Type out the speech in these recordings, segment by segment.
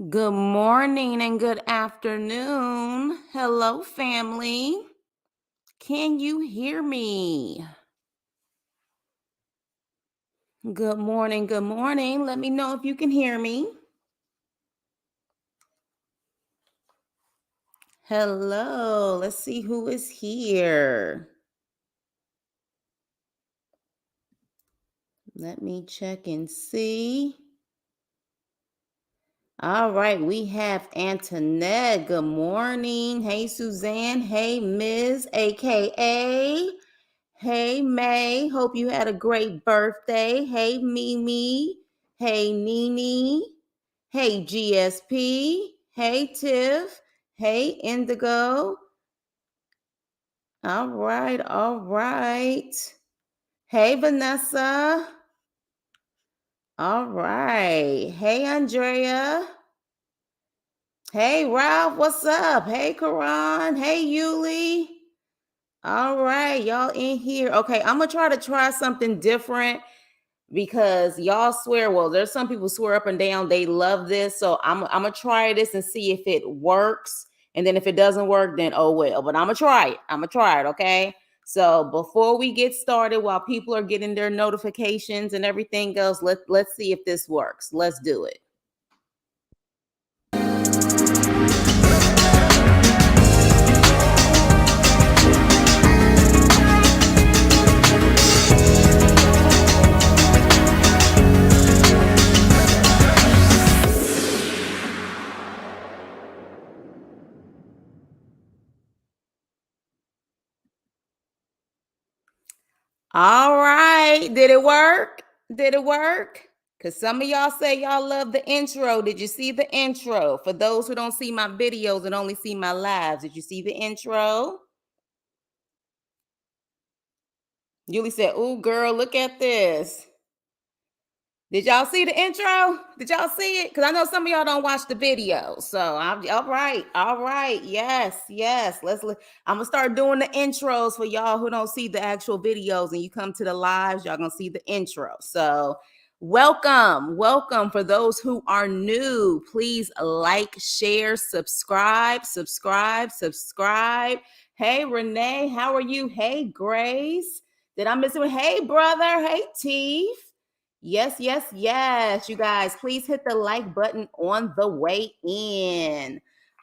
Good morning and good afternoon. Hello, family. Can you hear me? Good morning. Good morning. Let me know if you can hear me. Hello. Let's see who is here. Let me check and see. All right, we have Antoinette. Good morning. Hey, Suzanne. Hey, Ms. AKA. Hey, May. Hope you had a great birthday. Hey, Mimi. Hey, Nene. Hey, GSP. Hey, Tiff. Hey, Indigo. All right, all right. Hey, Vanessa. All right. Hey, Andrea. Hey, Ralph. What's up? Hey, Karan. Hey, Yuli. All right, y'all in here. Okay, I'm gonna try something different because y'all swear. Well, there's some people swear up and down they love this, so I'm gonna try this and see if it works. And then if it doesn't work, then oh well. But I'm gonna try it. I'm gonna try it. Okay. So before we get started, while people are getting their notifications and everything else, let's see if this works. Let's do it. All right. Did it work? Did it work? Because some of y'all say y'all love the intro. Did you see the intro? For those who don't see my videos and only see my lives, did you see the intro? Julie said, "Ooh, girl, look at this." Did y'all see the intro? Did y'all see it? Because I know some of y'all don't watch the video. So I'm all right. All right. Yes. I'm gonna start doing the intros for y'all who don't see the actual videos and you come to the lives, y'all gonna see the intro. So welcome. For those who are new, please like, share, subscribe. Hey, Renee, how are you? Hey, Grace. Did I miss it? Hey, brother. Hey, Teef. Yes. You guys, please hit the like button on the way in.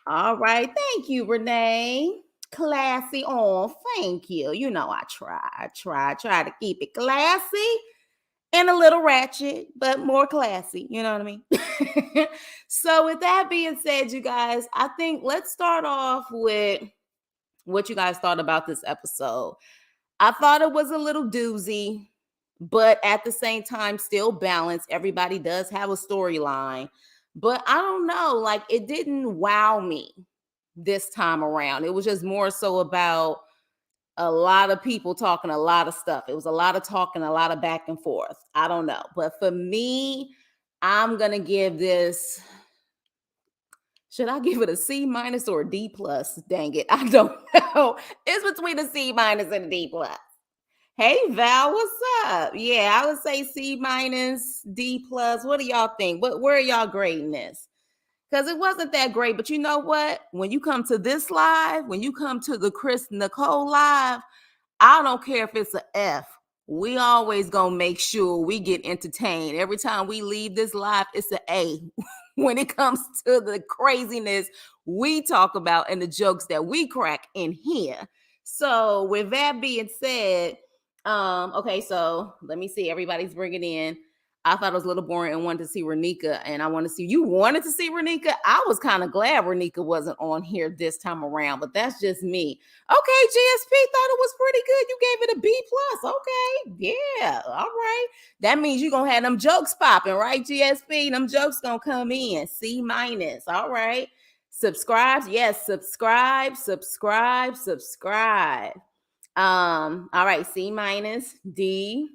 All right. Thank you, Renee. Classy. Oh, thank you. You know, I try to keep it classy and a little ratchet, but more classy. You know what I mean? So, with that being said, you guys, I think let's start off with what you guys thought about this episode. I thought it was a little doozy, but at the same time, still balanced. Everybody does have a storyline, but I don't know, like it didn't wow me this time around. It was just more so about a lot of people talking a lot of stuff. It was a lot of talking, a lot of back and forth. I don't know. But for me, I'm going to give this. Should I give it a C minus or a D plus? Dang it. I don't know. It's between a C minus and a D plus. Hey Val, what's up? Yeah, I would say C minus, D plus. What do y'all think? Where are y'all grading this? Because it wasn't that great, but you know what? When you come to this live, when you come to the Chris Nicole live, I don't care if it's an F. We always gonna make sure we get entertained. Every time we leave this live, it's an A. When it comes to the craziness we talk about and the jokes that we crack in here. So with that being said, okay, so let me see. Everybody's bringing in. I thought it was a little boring and wanted to see Renika, and I want to see you wanted to see Renika. I was kind of glad Renika wasn't on here this time around, but that's just me. Okay, GSP thought it was pretty good. You gave it a B plus. Okay, yeah, all right. That means you're gonna have them jokes popping, right? GSP, them jokes gonna come in. C minus. All right. Subscribe. Yes, subscribe. All right, C minus, D.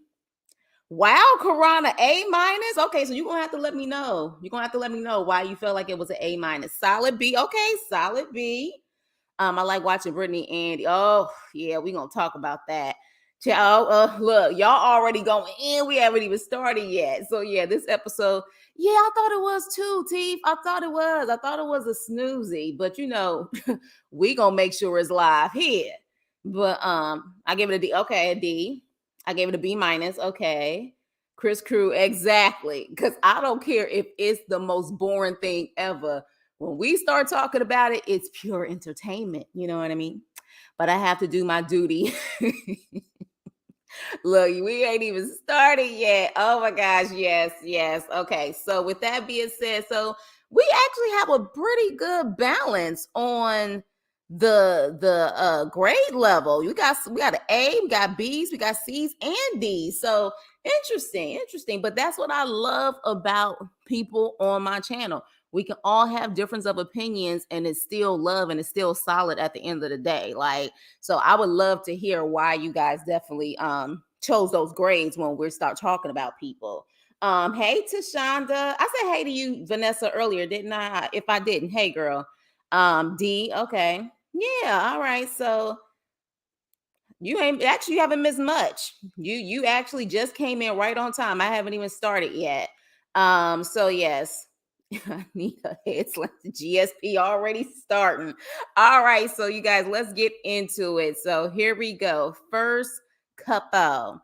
Wow, Karana, A minus. Okay, so you're gonna have to let me know. You're gonna have to let me know why you felt like it was an A minus. Solid B. Okay, solid B. I like watching Britney and oh yeah, we're gonna talk about that. Look, y'all already going in. We haven't even started yet. So yeah, this episode, Yeah, I thought it was too, Teef. I thought it was. I thought it was a snoozy, but we gonna make sure it's live here. But I gave it a D. Okay, a D. I gave it a B minus. Okay. Chris Crew, exactly. Because I don't care if it's the most boring thing ever. When we start talking about it, it's pure entertainment. You know what I mean? But I have to do my duty. Look, we ain't even started yet. Oh my gosh, yes, yes. Okay, so with that being said, so we actually have a pretty good balance on the grade level. We got an A, we got B's, we got C's and D's. So interesting. But that's what I love about people on my channel. We can all have difference of opinions and it's still love and it's still solid at the end of the day. Like, so I would love to hear why you guys definitely chose those grades when we start talking about people. Hey Tashonda. I said hey to you, Vanessa, earlier, didn't I? If I didn't, hey girl. D, okay. Yeah, all right. So you haven't missed much. You actually just came in right on time. I haven't even started yet. So yes. I need a head slap. The GSP already starting. All right, so you guys, let's get into it. So here we go. First couple.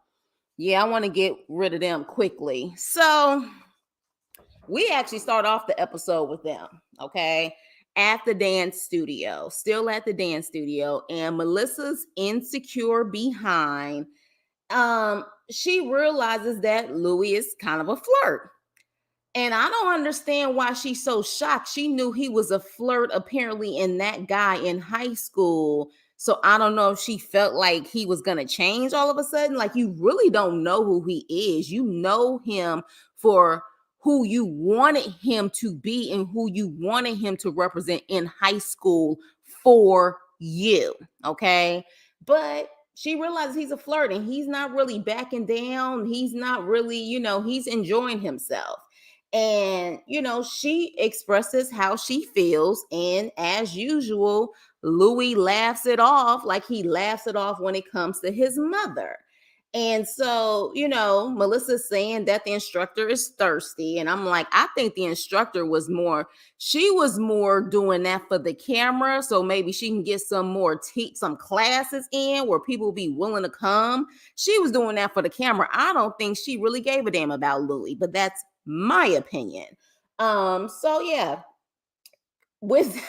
Yeah, I want to get rid of them quickly. So we actually start off the episode with them, okay? At the dance studio, still at the dance studio, and Melissa's insecure behind. She realizes that Louie is kind of a flirt. And I don't understand why she's so shocked. She knew he was a flirt, apparently, in that guy in high school. So I don't know if she felt like he was going to change all of a sudden. Like, you really don't know who he is. You know him for who you wanted him to be and who you wanted him to represent in high school for you. Okay. But she realizes he's a flirt and he's not really backing down. He's not really, he's enjoying himself. And, she expresses how she feels. And as usual, Louis laughs it off like he laughs it off when it comes to his mother. And so, Melissa's saying that the instructor is thirsty. And I'm like, I think the instructor she was more doing that for the camera. So maybe she can get some classes in where people will be willing to come. She was doing that for the camera. I don't think she really gave a damn about Louis, but that's my opinion. So yeah, with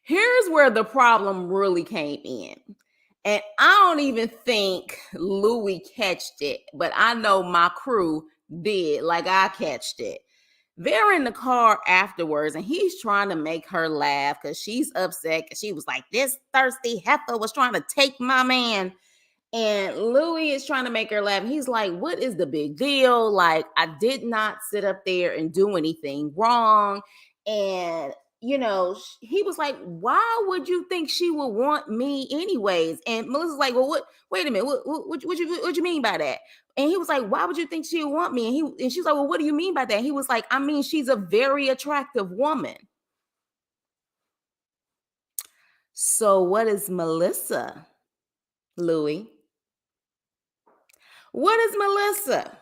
here's where the problem really came in. And I don't even think Louis catched it, but I know my crew did. Like, I catched it. They're in the car afterwards, and he's trying to make her laugh because she's upset. Because she was like, this thirsty heifer was trying to take my man. And Louis is trying to make her laugh. He's like, what is the big deal? Like, I did not sit up there and do anything wrong. And, he was like, why would you think she would want me anyways? And Melissa's like, well, wait a minute. What you mean by that? And he was like, why would you think she would want me? And she was like, well, what do you mean by that? He was like, I mean, she's a very attractive woman. So what is Melissa, Louis? What is Melissa?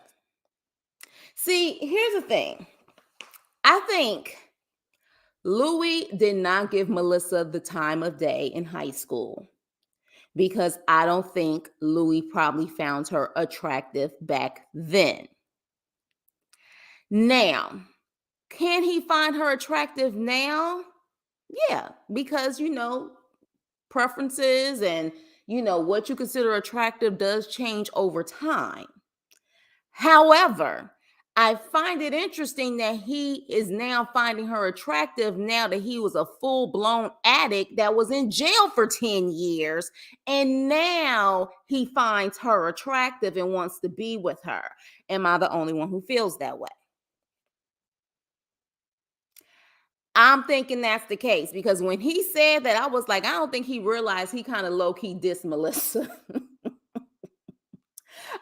See, here's the thing. I think Louis did not give Melissa the time of day in high school because I don't think Louis probably found her attractive back then. Now, can he find her attractive now? Yeah, because, preferences and, what you consider attractive does change over time. However, I find it interesting that he is now finding her attractive now that he was a full-blown addict that was in jail for 10 years. And now he finds her attractive and wants to be with her. Am I the only one who feels that way? I'm thinking that's the case because when he said that, I was like, I don't think he realized he kind of low-key dissed Melissa.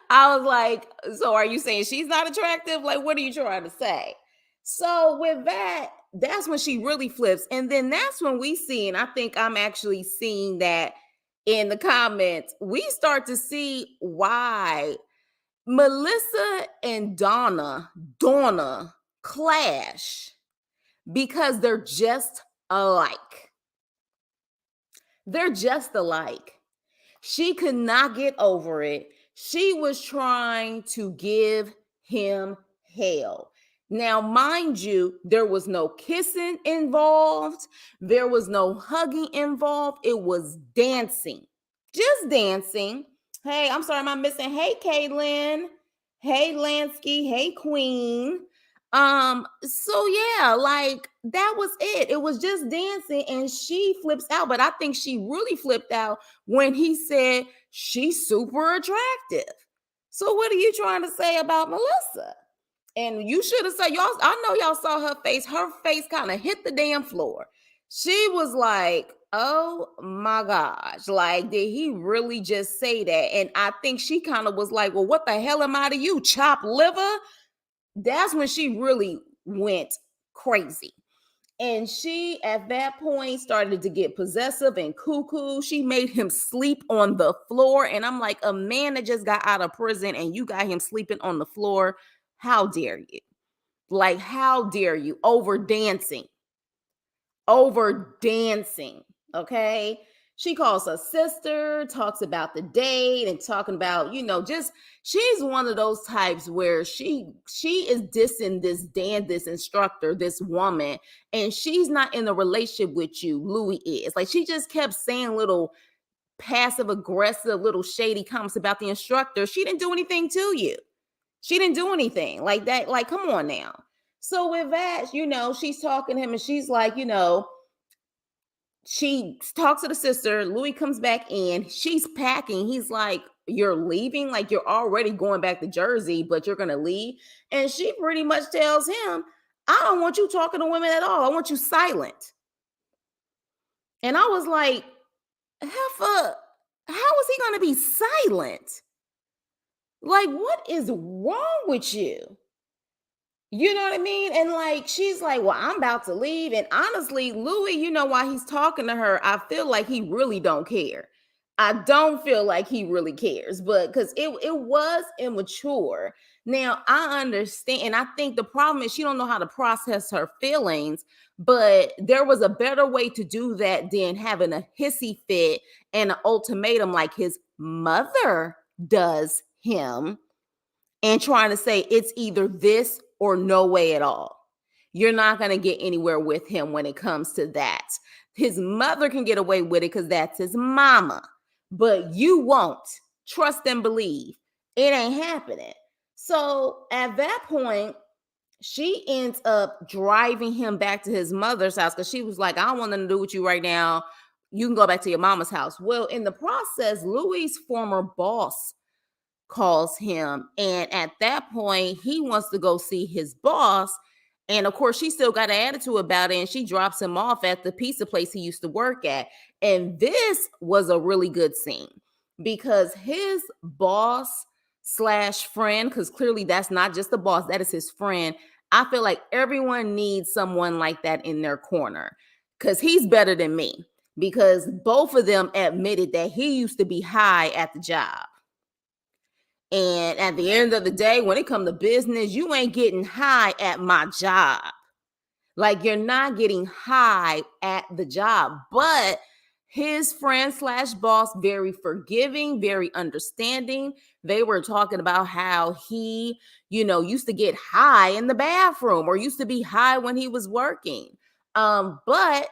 I was like, so are you saying she's not attractive? Like, what are you trying to say? So with that, that's when she really flips. And then that's when we see, and I think I'm actually seeing that in the comments, we start to see why Melissa and Donna clash because they're just alike. They're just alike. She could not get over it. She was trying to give him hell. Now, mind you, there was no kissing involved. There was no hugging involved. It was dancing, just dancing. Hey, I'm sorry, am I missing? Hey, Caitlin. Hey, Lansky. Hey, Queen. So yeah, like that was it. It was just dancing, and she flips out. But I think she really flipped out when he said she's super attractive. So what are you trying to say about Melissa? And you should have said, y'all, I know y'all saw her face. Her face kind of hit the damn floor. She was like, oh my gosh, like, did he really just say that? And I think she kind of was like, well, what the hell am I to you, chopped liver? That's when she really went crazy. And she, at that point, started to get possessive and cuckoo. She made him sleep on the floor. And I'm like, a man that just got out of prison and you got him sleeping on the floor. How dare you? Like, how dare you? Over dancing. Okay? She calls her sister, talks about the date and talking about, just she's one of those types where she is dissing this instructor, this woman, and she's not in a relationship with you. Louie is. Like, she just kept saying little passive aggressive, little shady comments about the instructor. She didn't do anything to you. She didn't do anything like that. Like, come on now. So with that, she's talking to him and she's like, she talks to the sister. Louis comes back in. She's packing. He's like, you're leaving? Like, you're already going back to Jersey, but you're going to leave? And she pretty much tells him, I don't want you talking to women at all. I want you silent. And I was like, Heifer, how is he going to be silent? Like, what is wrong with you? You know what I mean? And like, she's like, well, I'm about to leave. And honestly, Louis, why he's talking to her, I feel like he really don't care. I don't feel like he really cares, but because it was immature. Now, I understand. And I think the problem is she don't know how to process her feelings, but there was a better way to do that than having a hissy fit and an ultimatum like his mother does him and trying to say it's either this or no way at all. You're not going to get anywhere with him when it comes to that. His mother can get away with it because that's his mama, but you won't. Trust and believe. It ain't happening. So at that point, she ends up driving him back to his mother's house because she was like, I don't want nothing to do with you right now. You can go back to your mama's house. Well, in the process, Louis' former boss calls him, and at that point he wants to go see his boss, and of course she still got an attitude about it, and she drops him off at the pizza place he used to work at. And this was a really good scene because his boss slash friend, because clearly that's not just the boss, that is his friend. I feel like everyone needs someone like that in their corner because he's better than me, because both of them admitted that he used to be high at the job. And at the end of the day, when it comes to business, you ain't getting high at my job. Like, you're not getting high at the job. But his friend slash boss, very forgiving, very understanding. They were talking about how he, used to get high in the bathroom or used to be high when he was working. But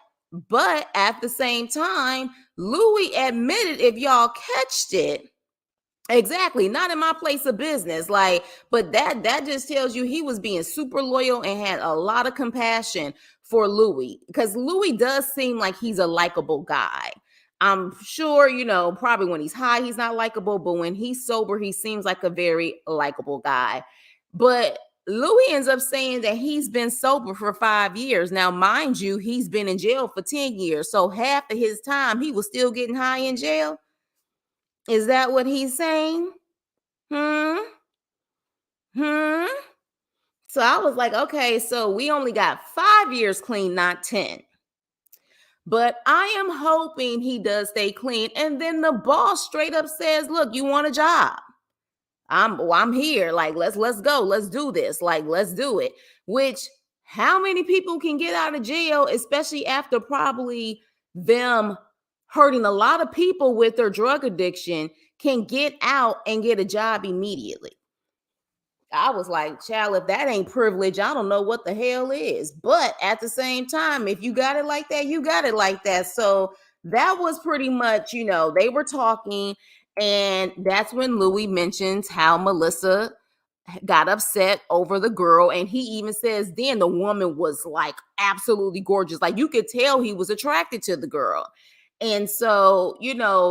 at the same time, Louis admitted, if y'all catched it, exactly, not in my place of business. Like, but that just tells you he was being super loyal and had a lot of compassion for Louis, because Louis does seem like he's a likable guy. I'm sure, probably when he's high, he's not likable, but when he's sober, he seems like a very likable guy. But Louis ends up saying that he's been sober for 5 years. Now, mind you, he's been in jail for 10 years. So half of his time, he was still getting high in jail. Is that what he's saying? Hmm? So I was like, okay, so we only got 5 years clean, not 10. But I am hoping he does stay clean. And then the boss straight up says, look, you want a job? I'm here. Like, let's go. Let's do this. Like, let's do it. Which how many people can get out of jail, especially after probably them hurting a lot of people with their drug addiction, can get out and get a job immediately? I was like, child, if that ain't privilege, I don't know what the hell is. But at the same time, if you got it like that, you got it like that. So that was pretty much, they were talking. And that's when Louie mentions how Melissa got upset over the girl. And he even says then the woman was like absolutely gorgeous. Like you could tell he was attracted to the girl. And so,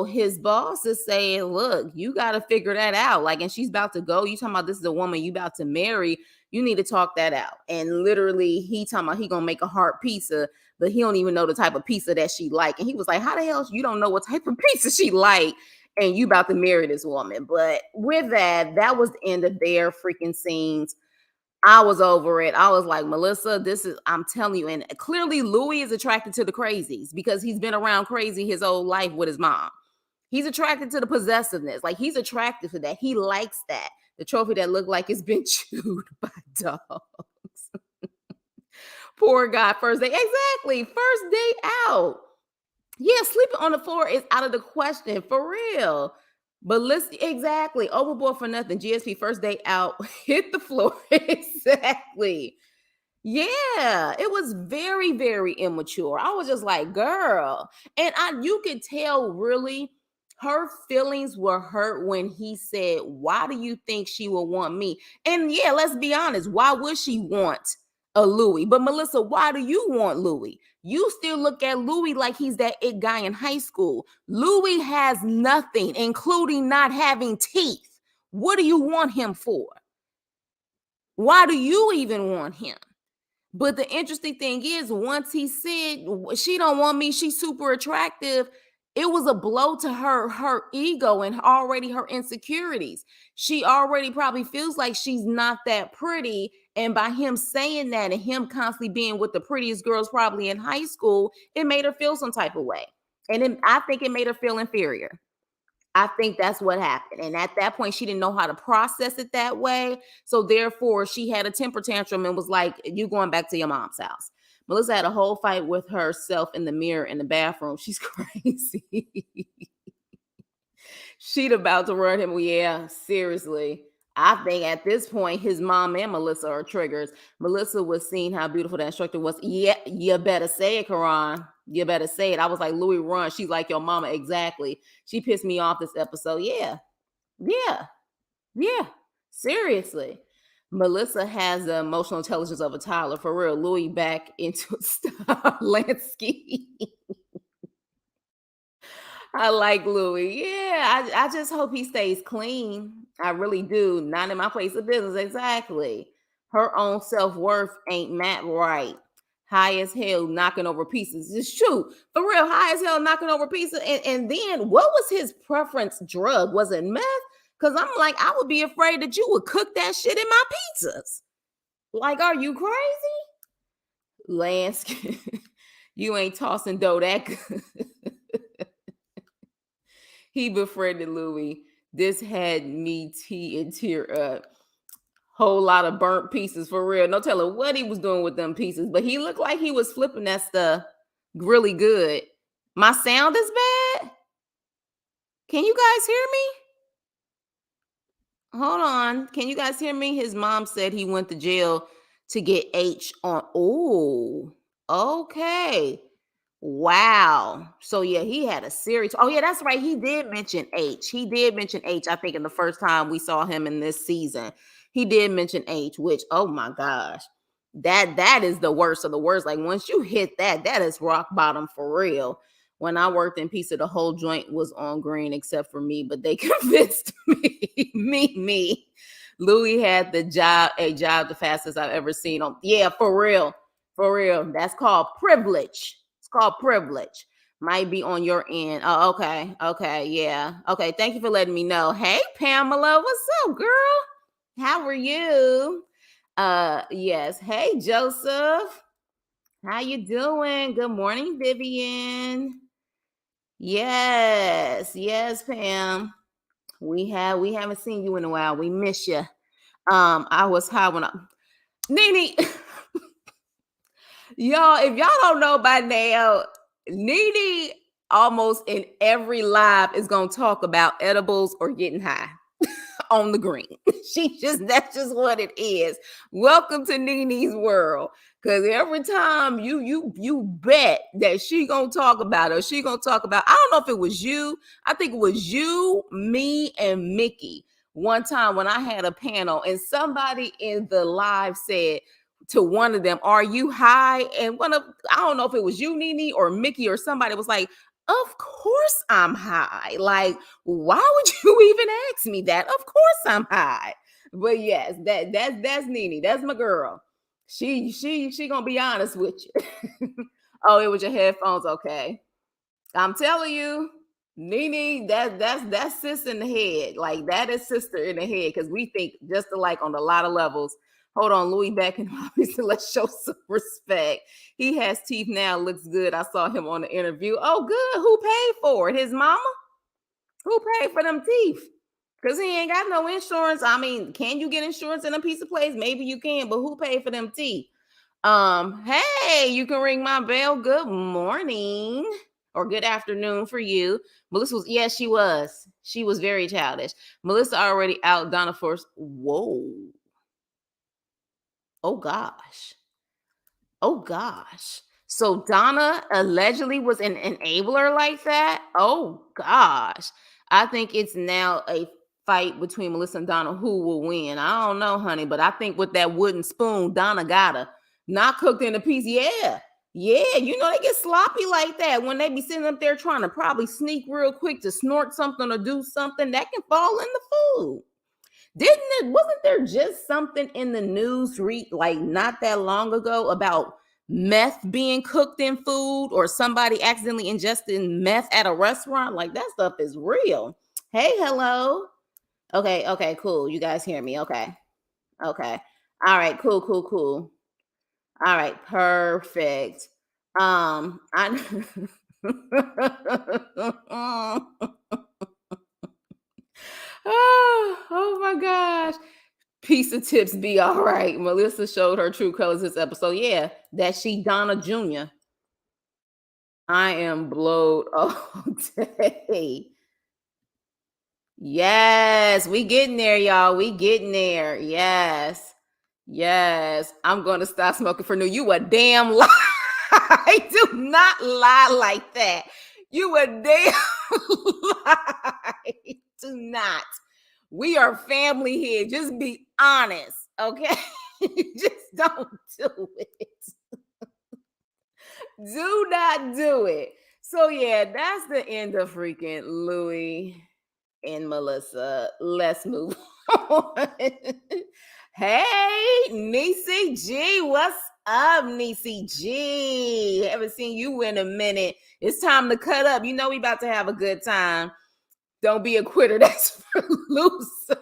his boss is saying, look, you got to figure that out. Like, and she's about to go. You talking about this is a woman you about to marry. You need to talk that out. And literally, he talking about he going to make a heart pizza, but he don't even know the type of pizza that she like. And he was like, how the hell you don't know what type of pizza she like? And you about to marry this woman. But with that was the end of their freaking scenes. I was over it. I was like, Melissa, I'm telling you. And clearly, Louie is attracted to the crazies because he's been around crazy his whole life with his mom. He's attracted to the possessiveness. Like, he's attracted to that. He likes that. The trophy that looked like it's been chewed by dogs. Poor guy, first day. Exactly. First day out. Yeah, sleeping on the floor is out of the question, for real. But listen, exactly. Overboard for nothing. GSP first day out, hit the floor. Exactly. Yeah, it was very, very immature. I was just like, girl. And you could tell really her feelings were hurt when he said, why do you think she will want me? And yeah, let's be honest, why would she want a Louie? But Melissa, why do you want Louie? You still look at Louie like he's that it guy in high school. Louie has nothing, including not having teeth. What do you want him for? Why do you even want him? But the interesting thing is, once he said she don't want me, she's super attractive, it was a blow to her ego and already her insecurities. She already probably feels like she's not that pretty. And by him saying that and him constantly being with the prettiest girls probably in high school, it made her feel some type of way. And I think it made her feel inferior. I think that's what happened. And at that point, she didn't know how to process it that way. So therefore, she had a temper tantrum and was like, you going back to your mom's house. Melissa had a whole fight with herself in the mirror in the bathroom. She's crazy. She'd about to run him. Yeah, seriously. I think at this point, his mom and Melissa are triggers. Melissa was seeing how beautiful that instructor was. Yeah, you better say it, Karan. You better say it. I was like, Louie, run. She's like your mama. Exactly. She pissed me off this episode. Yeah. Yeah. Yeah. Seriously. Melissa has the emotional intelligence of a toddler. For real. Louie back into Lansky. I like Louis. Yeah, I just hope he stays clean. I really do. Not in my place of business. Exactly. Her own self worth ain't Matt right. High as hell, knocking over pieces. It's true. For real, high as hell, knocking over pieces. And then what was his preference drug? Was it meth? Because I'm like, I would be afraid that you would cook that shit in my pizzas. Like, are you crazy? Lance, you ain't tossing dough that good. He befriended Louis. This had me tea and tear up. Whole lot of burnt pieces for real. No telling what he was doing with them pieces, but he looked like he was flipping that stuff really good. My sound is bad. Can you guys hear me? Hold on. Can you guys hear me? His mom said he went to jail to get H on. Oh, okay. Wow. So yeah, he had a series. Oh yeah, that's right. He did mention H. He did mention H. I think in the first time we saw him in this season, he did mention H. Which, oh my gosh, that is the worst of the worst. Like once you hit that, that is rock bottom for real. When I worked in pizza, the whole joint was on green except for me, but they convinced me. Louis had a job the fastest I've ever seen on. Yeah, for real. For real. That's called privilege. It's called privilege. Might be on your end. Oh, okay. Okay. Yeah. Okay. Thank you for letting me know. Hey, Pamela. What's up, girl? How are you? Yes. Hey, Joseph. How you doing? Good morning, Vivian. Yes. Yes, Pam. We haven't seen you in a while. We miss you. I was high when Nene, y'all, if y'all don't know by now, Nene almost in every live is gonna talk about edibles or getting high on the green. That's just what it is. Welcome to Nene's world. Cause every time you bet that she gonna talk about it, or she gonna talk about, I don't know if it was you. I think it was you, me, and Mickey. One time when I had a panel and somebody in the live said to one of them, "Are you high?" And I don't know if it was you, Nene, or Mickey, or somebody was like, "Of course I'm high. Like, why would you even ask me that? Of course I'm high." But yes, that's Nene. That's my girl. She gonna be honest with you. Oh, it was your headphones. Okay. I'm telling you, Nene, that's sis in the head. Like that is sister in the head because we think just alike on a lot of levels. Hold on, Louie back in office. Let's show some respect. He has teeth now, looks good. I saw him on the interview. Oh, good. Who paid for it? His mama? Who paid for them teeth? Because he ain't got no insurance. I mean, can you get insurance in a piece of place? Maybe you can, but who paid for them teeth? Hey, you can ring my bell. Good morning or good afternoon for you. Melissa was, yes, she was. She was very childish. Melissa already out Donna Force. Whoa. Oh gosh. Oh gosh. So Donna allegedly was an enabler like that. Oh gosh. I think it's now a fight between Melissa and Donna who will win. I don't know, honey, but I think with that wooden spoon, Donna got her. Not cooked in a piece. Yeah. Yeah, you know they get sloppy like that when they be sitting up there trying to probably sneak real quick to snort something or do something that can fall in the food. Wasn't there just something in the news like not that long ago about meth being cooked in food or somebody accidentally ingesting meth at a restaurant? Like that stuff is real. Hey, hello. Okay, cool. You guys hear me? Okay. All right, cool. All right, perfect. I oh my gosh. Piece of tips be all right. Melissa showed her true colors this episode. Yeah, that she Donna Jr. I am blowed all day. Yes, we getting there, y'all. We getting there. Yes. I'm gonna stop smoking for new. You a damn lie. Do not lie like that. You a damn lie. Do not. We are family here. Just be honest, okay? Just don't do it. Do not do it. So yeah, that's the end of freaking Louie and Melissa. Let's move on. Hey, Niecy G, what's up, Niecy G? Haven't seen you in a minute. It's time to cut up. You know we about to have a good time. Don't be a quitter. That's for losers.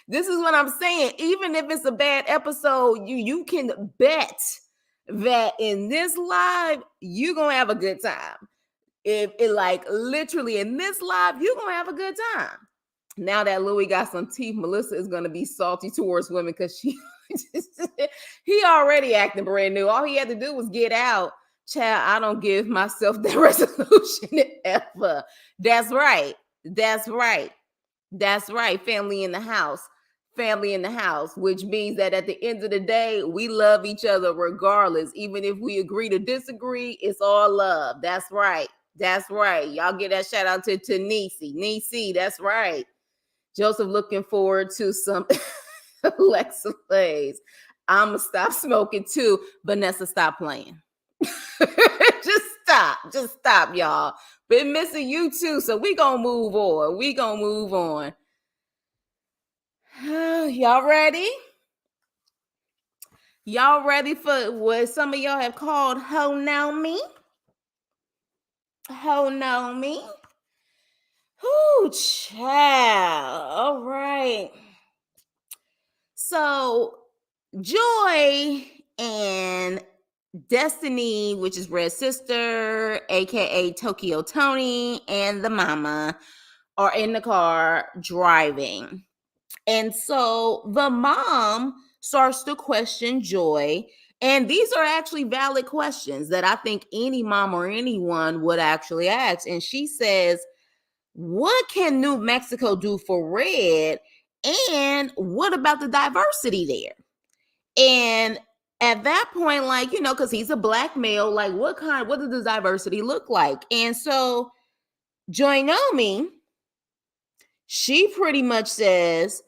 This is what I'm saying. Even if it's a bad episode, you can bet that in this live, you're gonna have a good time. If it like literally in this live, you're gonna have a good time. Now that Louie got some teeth, Melissa is gonna be salty towards women because he already acting brand new. All he had to do was get out. Child, I don't give myself that resolution ever. That's right. Family in the house. Which means that at the end of the day, we love each other regardless. Even if we agree to disagree, it's all love. That's right. Y'all get that shout out to Niecy. That's right. Joseph looking forward to some Alexa plays. I'ma stop smoking too. Vanessa, stop playing. Just stop, y'all. Been missing you too, so we gonna move on. Y'all ready? Y'all ready for what some of y'all have called Ho Know Me? Whoo, child. All right. So Joy and Destiny, which is Red's sister, aka Tokyo Tony, and the mama, are in the car driving. And so the mom starts to question Joy. And these are actually valid questions that I think any mom or anyone would actually ask. And she says, what can New Mexico do for Red? And what about the diversity there? And at that point, like, because he's a black male, like, what does the diversity look like? And so Joy Nomi, she pretty much says,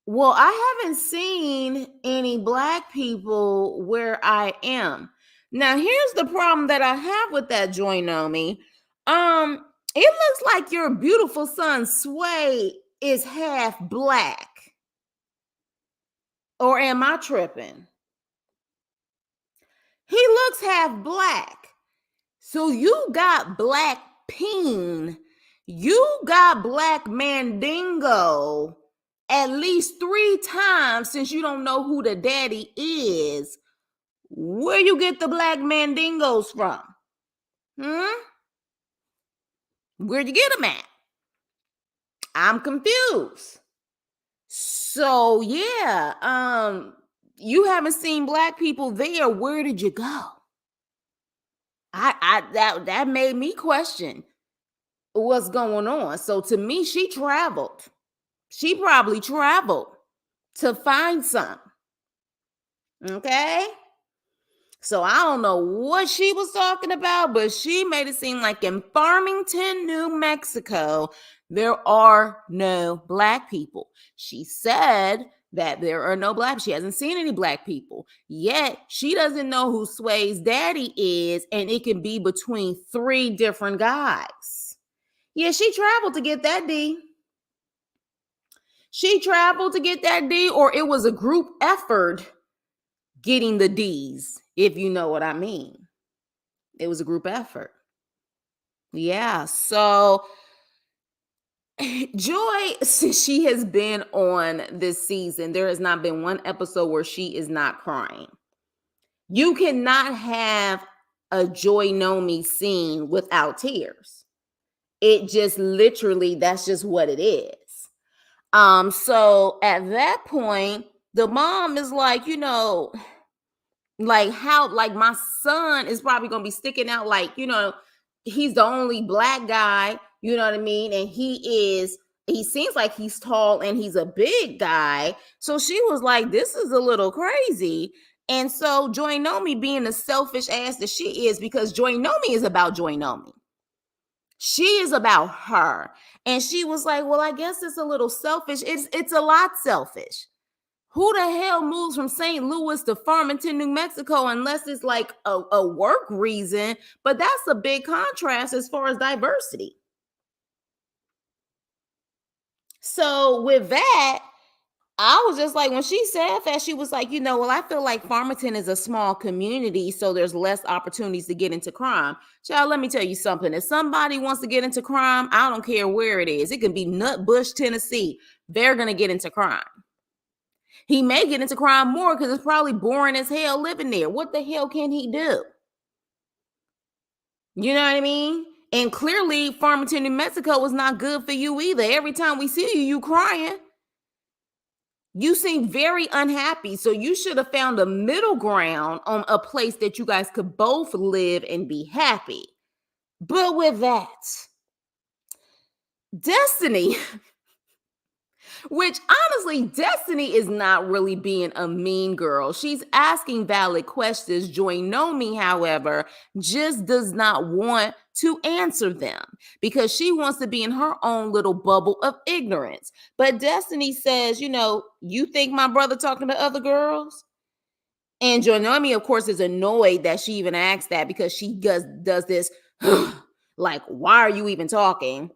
well, I haven't seen any black people where I am. Now, here's the problem that I have with that, Joy Nomi. It looks like your beautiful son Sway is half black. Or am I tripping? He looks half black. So you got Black Peen. You got Black Mandingo at least 3 times since you don't know who the daddy is. Where you get the Black Mandingos from? Where'd you get them at? I'm confused. So yeah, you haven't seen black people there. Where did you go? That made me question what's going on. So to me, she traveled. She probably traveled to find some. Okay? So I don't know what she was talking about, but she made it seem like in Farmington, New Mexico, there are no black people. She said that there are no black. She hasn't seen any black people. Yet she doesn't know who Sway's daddy is, and it can be between 3 different guys. Yeah, she traveled to get that D. She traveled to get that D, or it was a group effort getting the D's, if you know what I mean. It was a group effort. Yeah, so Joy, since she has been on this season, there has not been one episode where she is not crying. You cannot have a Joy Nomi scene without tears. It just literally, that's just what it is. So at that point, the mom is like, like how, like my son is probably gonna be sticking out, like, he's the only black guy, you know what I mean? And he seems like he's tall and he's a big guy. So she was like, this is a little crazy. And so Joy Nomi, being the selfish ass that she is, because Joy Nomi is about Joy Nomi. She is about her. And she was like, well, I guess it's a little selfish. It's a lot selfish. Who the hell moves from St. Louis to Farmington, New Mexico, unless it's like a work reason? But that's a big contrast as far as diversity. So with that, I was just like, when she said that, she was like, well, I feel like Farmington is a small community, so there's less opportunities to get into crime. Child, let me tell you something. If somebody wants to get into crime, I don't care where it is. It can be Nutbush, Tennessee. They're going to get into crime. He may get into crime more because it's probably boring as hell living there. What the hell can he do? You know what I mean? And clearly, Farmington, New Mexico was not good for you either. Every time we see you, you crying. You seem very unhappy. So you should have found a middle ground on a place that you guys could both live and be happy. But with that, Destiny, which honestly, Destiny is not really being a mean girl. She's asking valid questions. Joy Nomi, however, just does not want to answer them because she wants to be in her own little bubble of ignorance. But Destiny says, you think my brother talking to other girls? And Joy Nomi, of course, is annoyed that she even asked that because she does this, like, why are you even talking?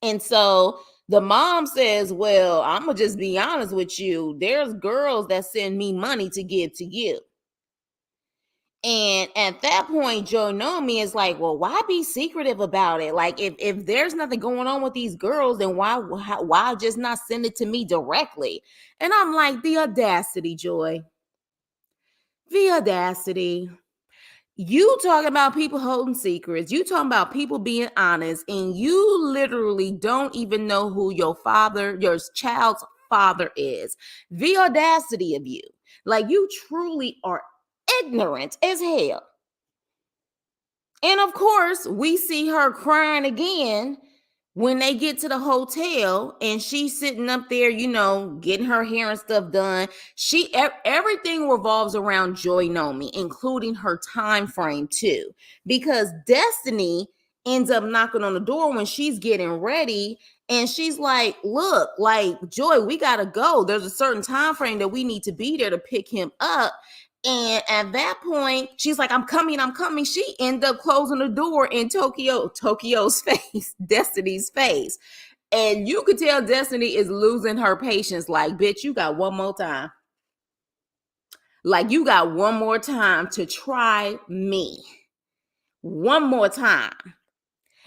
And so the mom says, well, I'm going to just be honest with you. There's girls that send me money to give to you. And at that point, Joy Nomi is like, well, why be secretive about it? Like, if there's nothing going on with these girls, then why just not send it to me directly? And I'm like, the audacity, Joy. The audacity. You talking about people holding secrets. You talking about people being honest, and you literally don't even know who your child's father is. The audacity of you. Like, you truly are ignorant as hell. And of course, we see her crying again when they get to the hotel, and she's sitting up there, getting her hair and stuff done. Everything revolves around Joy Nomi, including her time frame too, because Destiny ends up knocking on the door when she's getting ready, and she's like, look, like, Joy, we gotta go. There's a certain time frame that we need to be there to pick him up. And at that point, she's like, I'm coming. She ended up closing the door in Tokyo's face, Destiny's face. And you could tell Destiny is losing her patience. Like, bitch, you got one more time. Like, you got one more time to try me. One more time.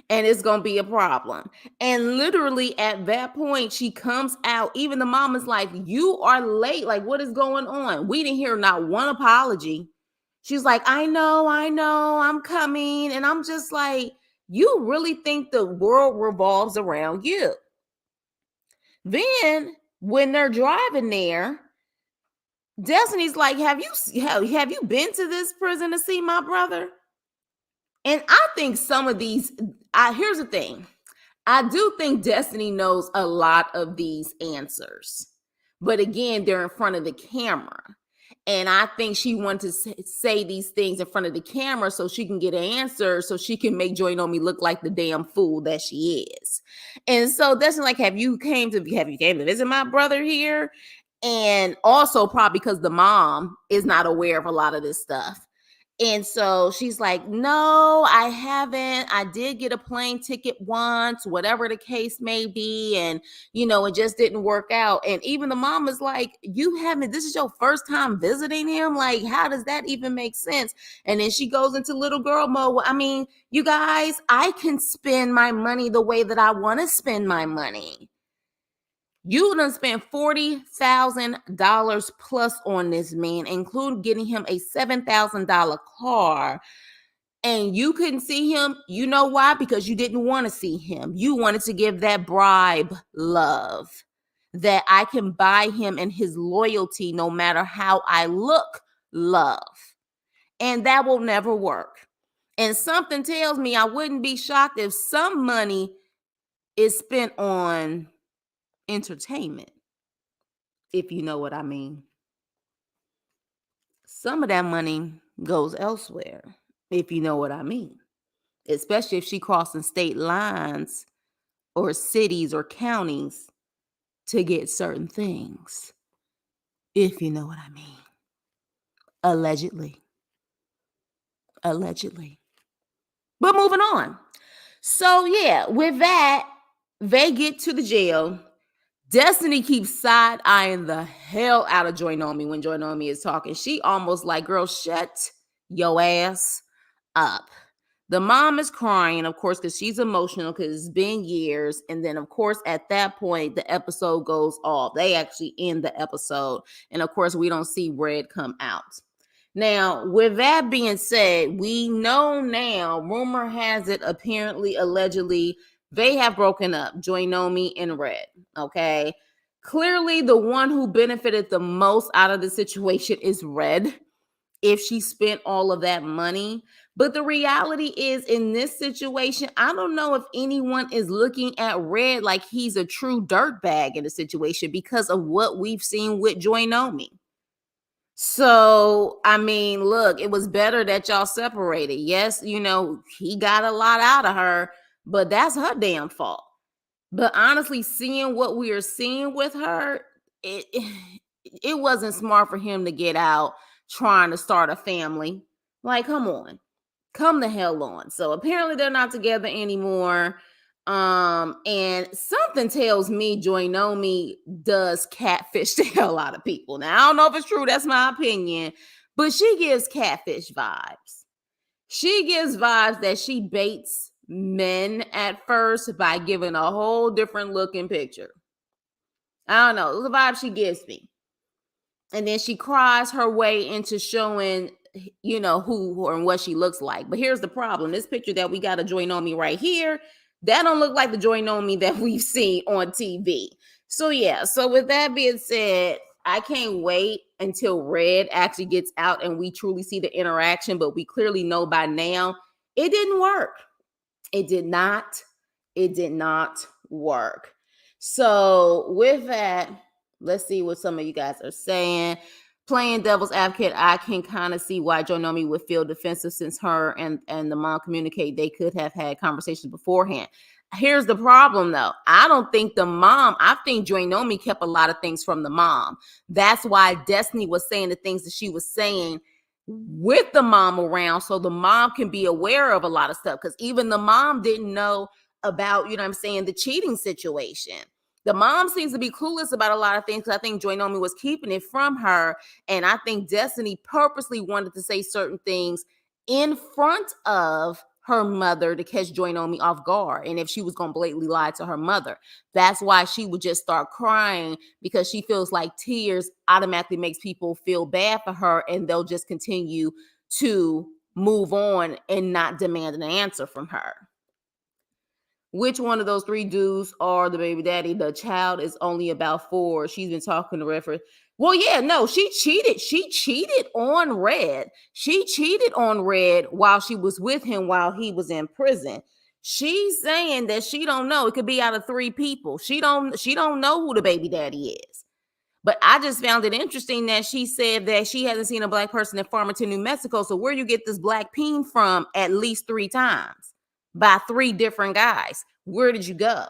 And it's going to be a problem. And literally at that point, she comes out. Even the mom is like, you are late. Like, what is going on? We didn't hear not one apology. She's like, I know, I'm coming. And I'm just like, you really think the world revolves around you? Then when they're driving there, Destiny's like, have you been to this prison to see my brother? And I think some of these, here's the thing. I do think Destiny knows a lot of these answers. But again, they're in front of the camera. And I think she wanted to say these things in front of the camera so she can get an answer, so she can make Joy Nomi look like the damn fool that she is. And so Destiny like, have you came to visit my brother here? And also probably because the mom is not aware of a lot of this stuff. And so she's like, no, I haven't. I did get a plane ticket once, whatever the case may be. And, it just didn't work out. And even the mom is like, this is your first time visiting him? Like, how does that even make sense? And then she goes into little girl mode. I mean, you guys, I can spend my money the way that I want to spend my money. You done spent $40,000 plus on this man, including getting him a $7,000 car. And you couldn't see him. You know why? Because you didn't want to see him. You wanted to give that bribe love, that I can buy him and his loyalty no matter how I look love. And that will never work. And something tells me I wouldn't be shocked if some money is spent on entertainment, if you know what I mean. Some of that money goes elsewhere, if you know what I mean. Especially if she crossing state lines or cities or counties to get certain things, if you know what I mean. Allegedly. But moving on. So yeah, with that, they get to the jail. Destiny keeps side-eyeing the hell out of Joy Nomi when Joy Nomi is talking. She almost like, girl, shut your ass up. The mom is crying, of course, because she's emotional because it's been years. And then, of course, at that point, the episode goes off. They actually end the episode. And, of course, we don't see Red come out. Now, with that being said, we know now, rumor has it, apparently, allegedly, they have broken up, Joy Nomi and Red, okay? Clearly, the one who benefited the most out of the situation is Red, if she spent all of that money. But the reality is, in this situation, I don't know if anyone is looking at Red like he's a true dirtbag in the situation because of what we've seen with Joy Nomi. So, I mean, look, it was better that y'all separated. Yes, he got a lot out of her, but that's her damn fault. But honestly, seeing what we are seeing with her, it wasn't smart for him to get out trying to start a family. Like, come on. Come the hell on. So apparently they're not together anymore. And something tells me Joy Nomi does catfish the hell out of people. Now, I don't know if it's true. That's my opinion. But she gives catfish vibes. She gives vibes that she baits men at first by giving a whole different looking picture. I don't know. The vibe she gives me. And then she cries her way into showing who and what she looks like. But here's the problem. This picture that we got of Joy Nomi right here, that don't look like the Joy Nomi that we've seen on TV. So yeah, so with that being said, I can't wait until Red actually gets out and we truly see the interaction, but we clearly know by now it didn't work. It did not. It did not work. So with that, let's see what some of you guys are saying. Playing devil's advocate, I can kind of see why Joy Nomi would feel defensive since her and the mom communicate they could have had conversations beforehand. Here's the problem though. I think Joy Nomi kept a lot of things from the mom. That's why Destiny was saying the things that she was saying with the mom around, so the mom can be aware of a lot of stuff, because even the mom didn't know about, the cheating situation. The mom seems to be clueless about a lot of things. I think Joy Nomi was keeping it from her, and I think Destiny purposely wanted to say certain things in front of her mother to catch Joy Nomi off guard. And if she was going to blatantly lie to her mother, that's why she would just start crying, because she feels like tears automatically makes people feel bad for her, and they'll just continue to move on and not demand an answer from her. Which one of those three dudes are the baby daddy? The child is only about 4. She's been talking to Red for... Well, yeah, no, she cheated. She cheated on Red. She cheated on Red while she was with him while he was in prison. She's saying that she don't know. It could be out of 3 people. She don't know who the baby daddy is. But I just found it interesting that she said that she hasn't seen a black person in Farmington, New Mexico. So where you get this black peen from at least 3 times by 3 different guys? Where did you go?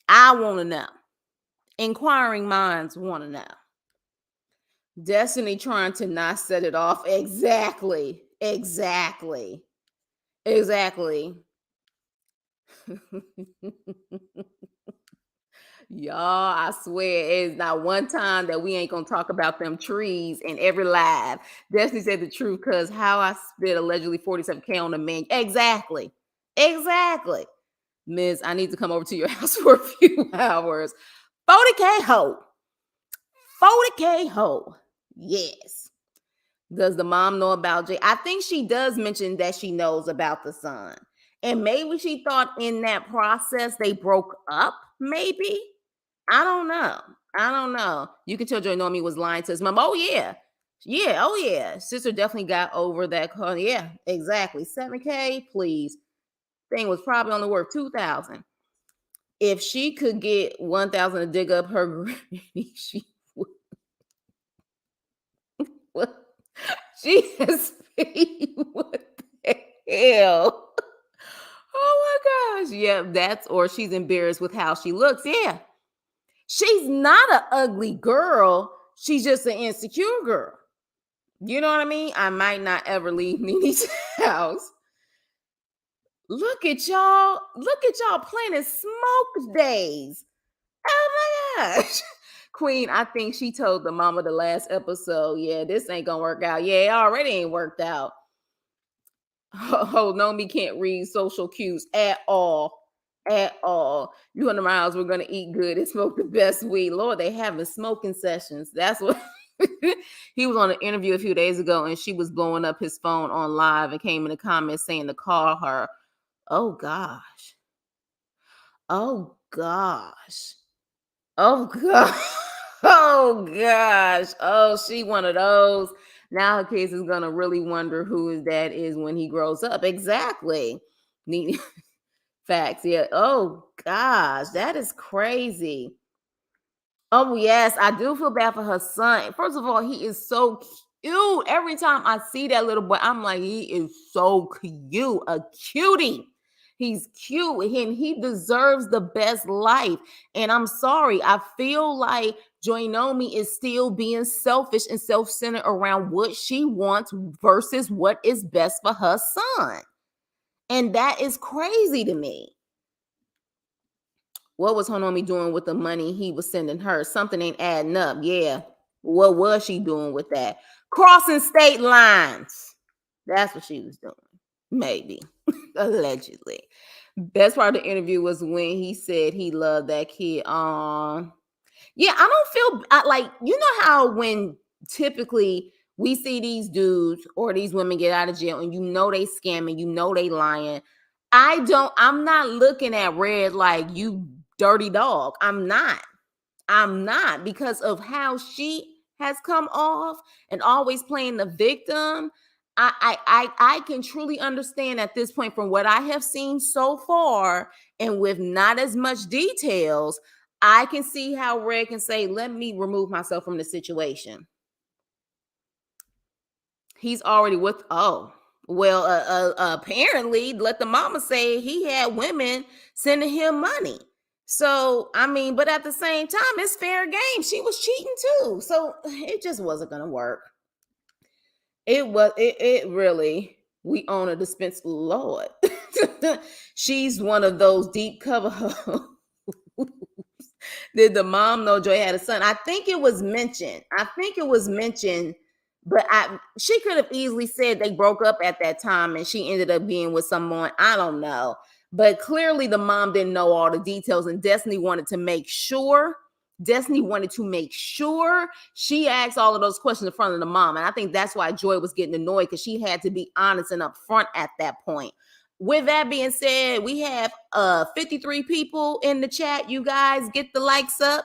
I want to know. Inquiring minds want to know. Destiny trying to not set it off. Exactly. Y'all, I swear it's not one time that we ain't gonna talk about them trees in every live. Destiny said the truth, because how I spent allegedly $47K on the menu. Exactly. Miss, I need to come over to your house for a few hours. 40K ho. 40K ho. Yes. Does the mom know about Jay? I think she does mention that she knows about the son. And maybe she thought in that process they broke up, maybe. I don't know. You can tell Joy Nomi was lying to his mom. Oh, yeah. Oh, yeah. Sister definitely got over that. Yeah, exactly. 7K, please. Thing was probably only worth 2,000. If she could get 1,000 to dig up her granny, she would. What? She has paid. What the hell? Oh my gosh. Yeah, that's, or she's embarrassed with how she looks. Yeah. She's not an ugly girl. She's just an insecure girl. You know what I mean? I might not ever leave Nini's house. Look at y'all planning smoke days. Oh my gosh. Queen, I think she told the mama the last episode, yeah, this ain't gonna work out. Yeah, it already ain't worked out. Oh, Nomi can't read social cues at all. You and the miles, we're gonna eat good and smoke the best weed. Lord, they having smoking sessions. That's what he was on an interview a few days ago, and she was blowing up his phone on live and came in the comments saying to call her. Oh gosh. Oh gosh. Oh, she one of those. Now her kids is gonna really wonder who his dad is when he grows up. Exactly. Facts. Yeah. Oh gosh, that is crazy. Oh yes, I do feel bad for her son. First of all, he is so cute. Every time I see that little boy, I'm like, he is so cute, a cutie. He's cute and he deserves the best life. And I'm sorry, I feel like Joy Nomi is still being selfish and self-centered around what she wants versus what is best for her son. And that is crazy to me. What was Nomi doing with the money he was sending her? Something ain't adding up. Yeah. What was she doing with that? Crossing state lines. That's what she was doing. Maybe. Allegedly. Best part of the interview was when he said he loved that kid. Yeah, I don't feel like, you know how when typically we see these dudes or these women get out of jail and you know they scamming, you know they lying. I'm not looking at Red like you dirty dog. I'm not because of how she has come off and always playing the victim. I can truly understand at this point from what I have seen so far and with not as much details, I can see how Red can say, let me remove myself from the situation. He's already with, oh, well, apparently, let the mama say he had women sending him money. So, I mean, but at the same time, it's fair game. She was cheating too. So it just wasn't going to work. It really, we own a dispense. Lord. She's one of those deep cover hoes. Did the mom know Joy had a son? I think it was mentioned. But she could have easily said they broke up at that time and she ended up being with someone. I don't know. But clearly the mom didn't know all the details, and Destiny wanted to make sure. She asked all of those questions in front of the mom. And I think that's why Joy was getting annoyed, because she had to be honest and upfront at that point. With that being said, we have 53 people in the chat. You guys get the likes up.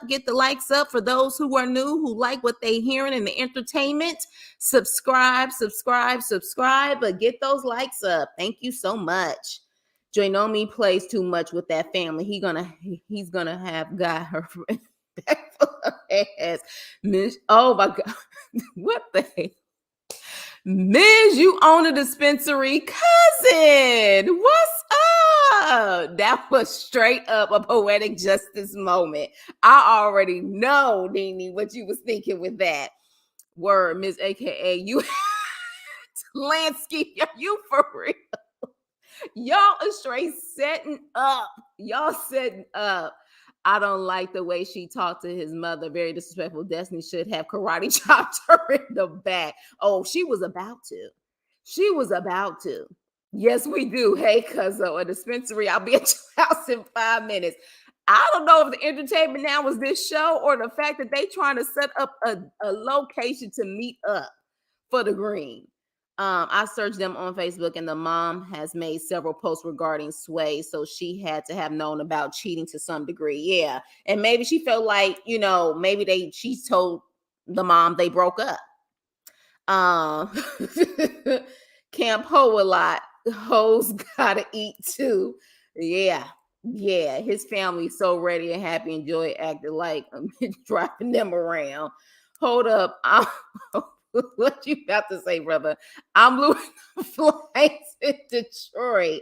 For those who are new, who like what they hearing in the entertainment. Subscribe, but get those likes up. Thank you so much. Joy Nomi plays too much with that family. He's gonna have got her back for her ass. Miss, oh my God. What the heck? Miz, you own a dispensary. Cousin, what's up? That was straight up a poetic justice moment. I already know, Nene, what you was thinking with that. Word, Miss AKA, you Lansky, are you for real? Y'all are straight setting up. I don't like the way she talked to his mother. Very disrespectful. Destiny should have karate chopped her in the back. Oh, she was about to. Yes, we do. Hey, cuzzo, a dispensary. I'll be at your house in 5 minutes. I don't know if the entertainment now was this show or the fact that they trying to set up a location to meet up for the green. I searched them on Facebook, and the mom has made several posts regarding Sway, so she had to have known about cheating to some degree. Yeah, and maybe she felt like, maybe she told the mom they broke up. Camp Ho a lot. Hoes gotta eat too. Yeah. His family's so ready and happy and Joy acted like driving them around. Hold up. What you about to say, brother? I'm losing the flights in Detroit.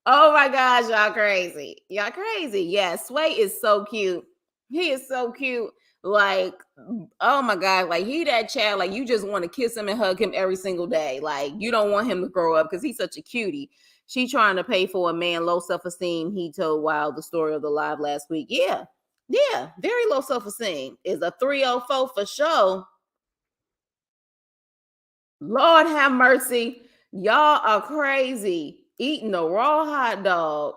Oh my gosh, y'all crazy. Yeah, Sway is so cute. He is so cute. Like, oh my God, like he that child, like you just want to kiss him and hug him every single day. Like you don't want him to grow up because he's such a cutie. She trying to pay for a man low self-esteem. He told Wild the story of the live last week. Yeah, very low self-esteem. Is a 304 for sure. Lord have mercy. Y'all are crazy. Eating a raw hot dog.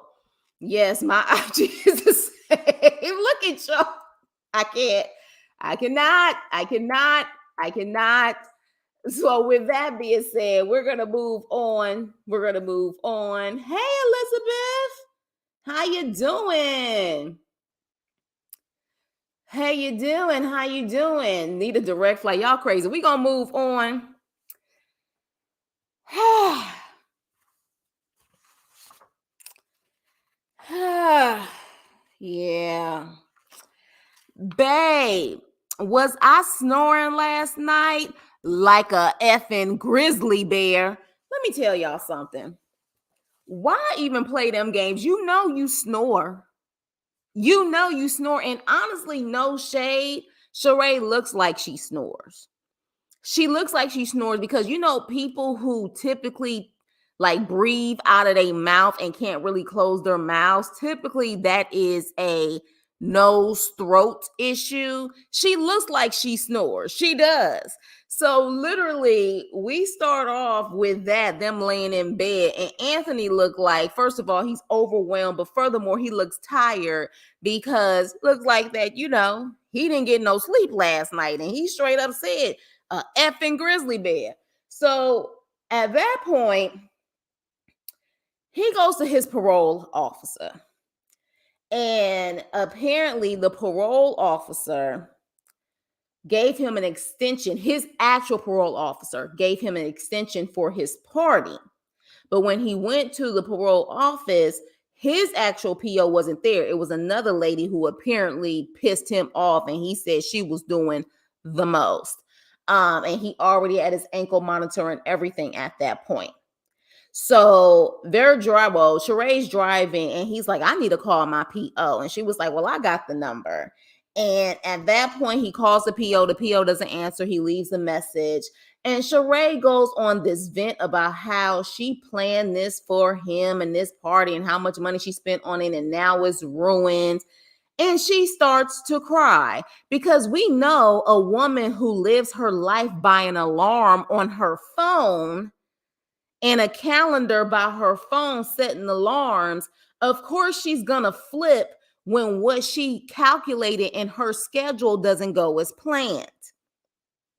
Yes, my IG is the same. Look at y'all. I cannot. So with that being said, we're going to move on. Hey, Elizabeth. How you doing? Need a direct flight. Y'all crazy. We're going to move on. Yeah. Babe, was I snoring last night like a effing grizzly bear? Let me tell y'all something. Why even play them games? You know you snore. And honestly, no shade. Shereé looks like she snores. Because people who typically like breathe out of their mouth and can't really close their mouths, typically that is a nose throat issue. She looks like she snores. She does. So literally we start off with them laying in bed, and Anthony looked like, first of all, he's overwhelmed, but furthermore, he looks tired because looks like that, he didn't get no sleep last night, and he straight up said, A effing grizzly bear. So at that point, he goes to his parole officer. And apparently the parole officer gave him an extension. His actual parole officer gave him an extension for his party. But when he went to the parole office, his actual PO wasn't there. It was another lady who apparently pissed him off, and he said she was doing the most. And he already had his ankle monitor and everything at that point. So Shereé's driving, and he's like, I need to call my PO. And she was like, well, I got the number. And at that point, he calls the PO. The PO doesn't answer. He leaves a message. And Shereé goes on this vent about how she planned this for him and this party and how much money she spent on it, and now it's ruined. And she starts to cry because we know a woman who lives her life by an alarm on her phone and a calendar by her phone setting alarms. Of course, she's gonna flip when what she calculated in her schedule doesn't go as planned.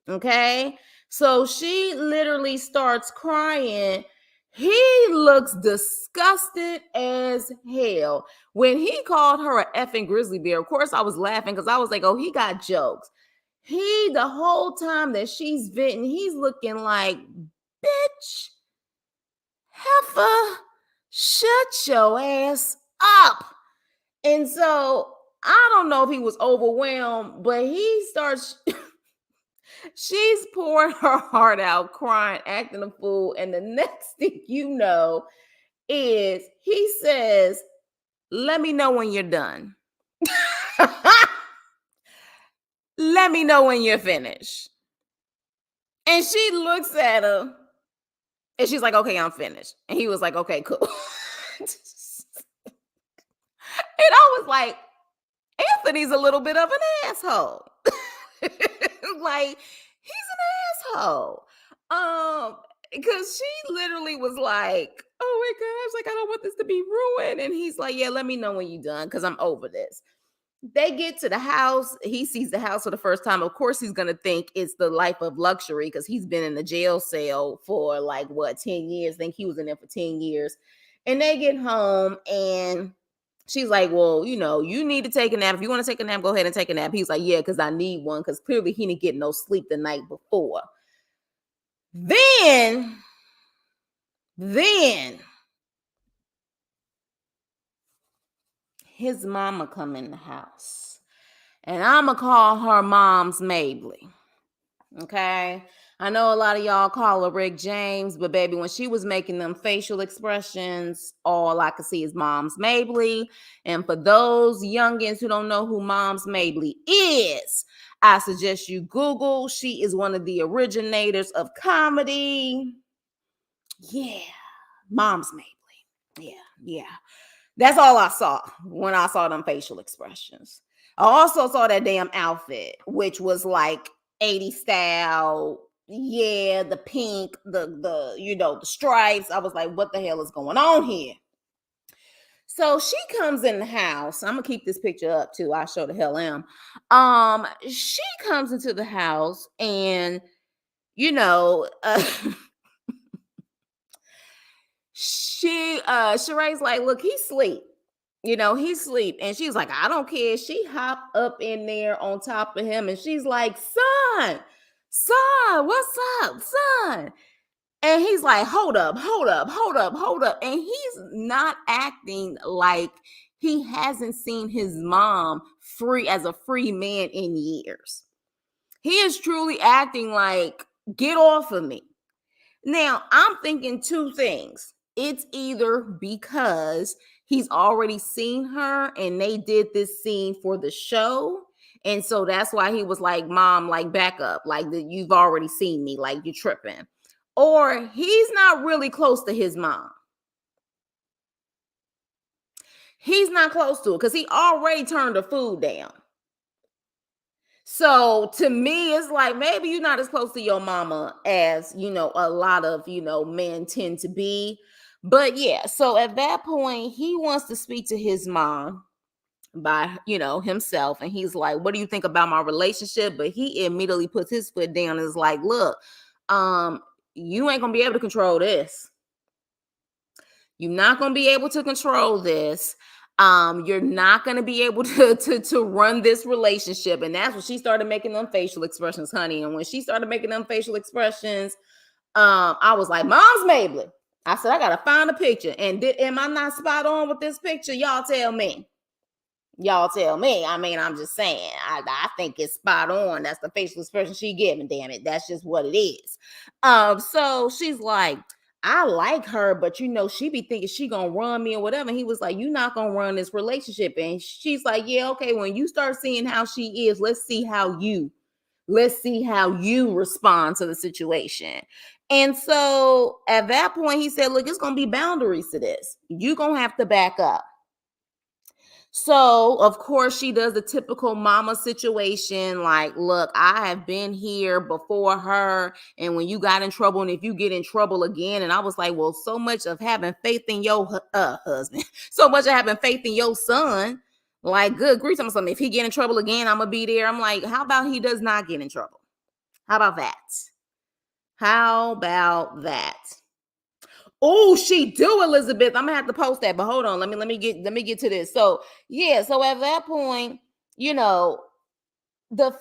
Okay, so she literally starts crying. He looks disgusted as hell. When he called her a effing grizzly bear, of course I was laughing because I was like, oh, he got jokes. The whole time that she's venting, he's looking like, bitch, heifer, shut your ass up. And so I don't know if he was overwhelmed, but he starts, she's pouring her heart out, crying, acting a fool. And the next thing you know is he says, let me know when you're done. Let me know when you're finished. And she looks at him and she's like, okay, I'm finished. And he was like, okay, cool. And I was like, Anthony's a little bit of an asshole. Like, he's an asshole. Because she literally was like, oh my gosh, like, I don't want this to be ruined. And he's like, yeah, let me know when you're done because I'm over this. They get to the house. He sees the house for the first time. Of course, he's going to think it's the life of luxury because he's been in the jail cell for 10 years. I think he was in there for 10 years. And they get home and she's like, well, you need to take a nap. If you want to take a nap, go ahead and take a nap. He's like, yeah, because I need one because clearly he didn't get no sleep the night before. Then his mama come in the house. And I'm going to call her Mom's Mabley. Okay? I know a lot of y'all call her Rick James, but baby, when she was making them facial expressions, all I could see is Mom's Mabley. And for those youngins who don't know who Mom's Mabley is, I suggest you Google. She is one of the originators of comedy. Yeah, Mom's Mabley. Yeah. That's all I saw when I saw them facial expressions. I also saw that damn outfit, which was like 80s style. Yeah, the pink, the stripes. I was like, what the hell is going on here? So she comes in the house. I'm gonna keep this picture up too. I sure the hell am. She comes into the house and Shereé's like, look, he's asleep. He's asleep. And she's like, I don't care. She hopped up in there on top of him and she's like, son, what's up, son? And he's like, hold up. And he's not acting like he hasn't seen his mom free as a free man in years. He is truly acting like, get off of me. Now, I'm thinking two things. It's either because he's already seen her and they did this scene for the show. And so that's why he was like, Mom, like, back up. Like, you've already seen me. Like, you're tripping. Or he's not really close to his mom. He's not close to her because he already turned the food down. So to me, it's like, maybe you're not as close to your mama as, a lot of, men tend to be. But yeah, so at that point, he wants to speak to his mom. by, himself. And he's like, what do you think about my relationship? But he immediately puts his foot down and is like, look, you ain't gonna be able to control this. You're not gonna be able to control this. You're not gonna be able to run this relationship. And that's when she started making them facial expressions, honey. And when she started making them facial expressions, I was like, Mom's Mabley. I said, I gotta find a picture. And am I not spot on with this picture? Y'all tell me. Y'all tell me. I mean, I'm just saying. I think it's spot on. That's the facial expression she giving. Damn it, that's just what it is. So she's like, I like her, but she be thinking she gonna run me or whatever. And he was like, you not gonna run this relationship. And she's like, yeah, okay. When you start seeing how she is, let's see how you respond to the situation. And so at that point, he said, look, it's gonna be boundaries to this. You're gonna have to back up. So, of course, she does the typical mama situation like, look, I have been here before her. And when you got in trouble, and if you get in trouble again, and I was like, well, so much of having faith in your husband, so much of having faith in your son. Like, good grief, something. If he get in trouble again, I'm going to be there. I'm like, how about he does not get in trouble? How about that? How about that? Oh, she do, Elizabeth. I'm gonna have to post that, but hold on. Let me get to this. So yeah, so at that point, the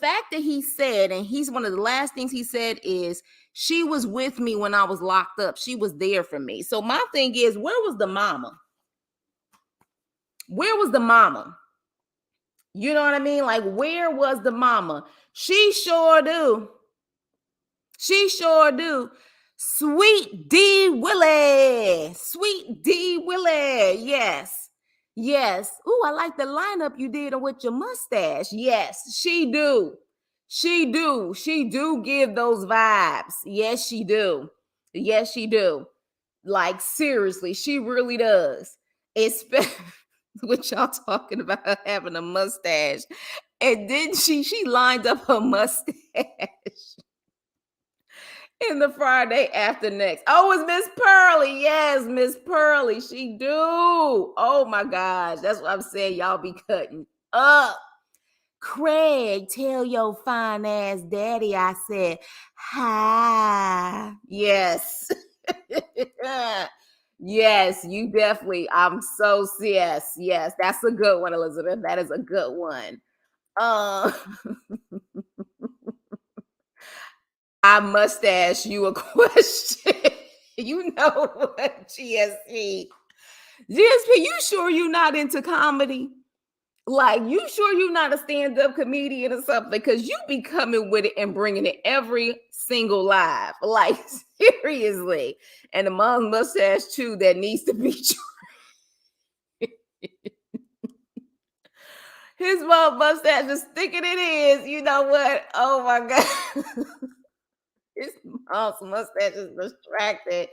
fact that he said, and he's one of the last things he said is, she was with me when I was locked up. She was there for me. So my thing is, where was the mama? Where was the mama? You know what I mean? Like, where was the mama? She sure do. She sure do. Sweet D Willie. Sweet D Willie. Yes. Yes. Ooh, I like the lineup you did with your mustache. Yes, she do. She do. She do give those vibes. Yes, she do. Yes, she do. Like, seriously, she really does. Especially what y'all talking about her having a mustache. And then she lined up her mustache in the Friday after next. Oh, it's Miss Pearly. Yes, Miss Pearly. She do. Oh my gosh. That's what I'm saying. Y'all be cutting up. Craig, tell your fine ass daddy I said hi. Yes. Yes, you definitely. Yes. That's a good one, Elizabeth. That is a good one. I must ask you a question. You know what, GSP? You sure you not into comedy? Like, you sure you not a stand-up comedian or something? Because you be coming with it and bringing it every single live. Like, seriously. And the mom mustache, too, that needs to be his mom mustache is thicker than it is. You know what? Oh, my God. His mom's mustache is distracted.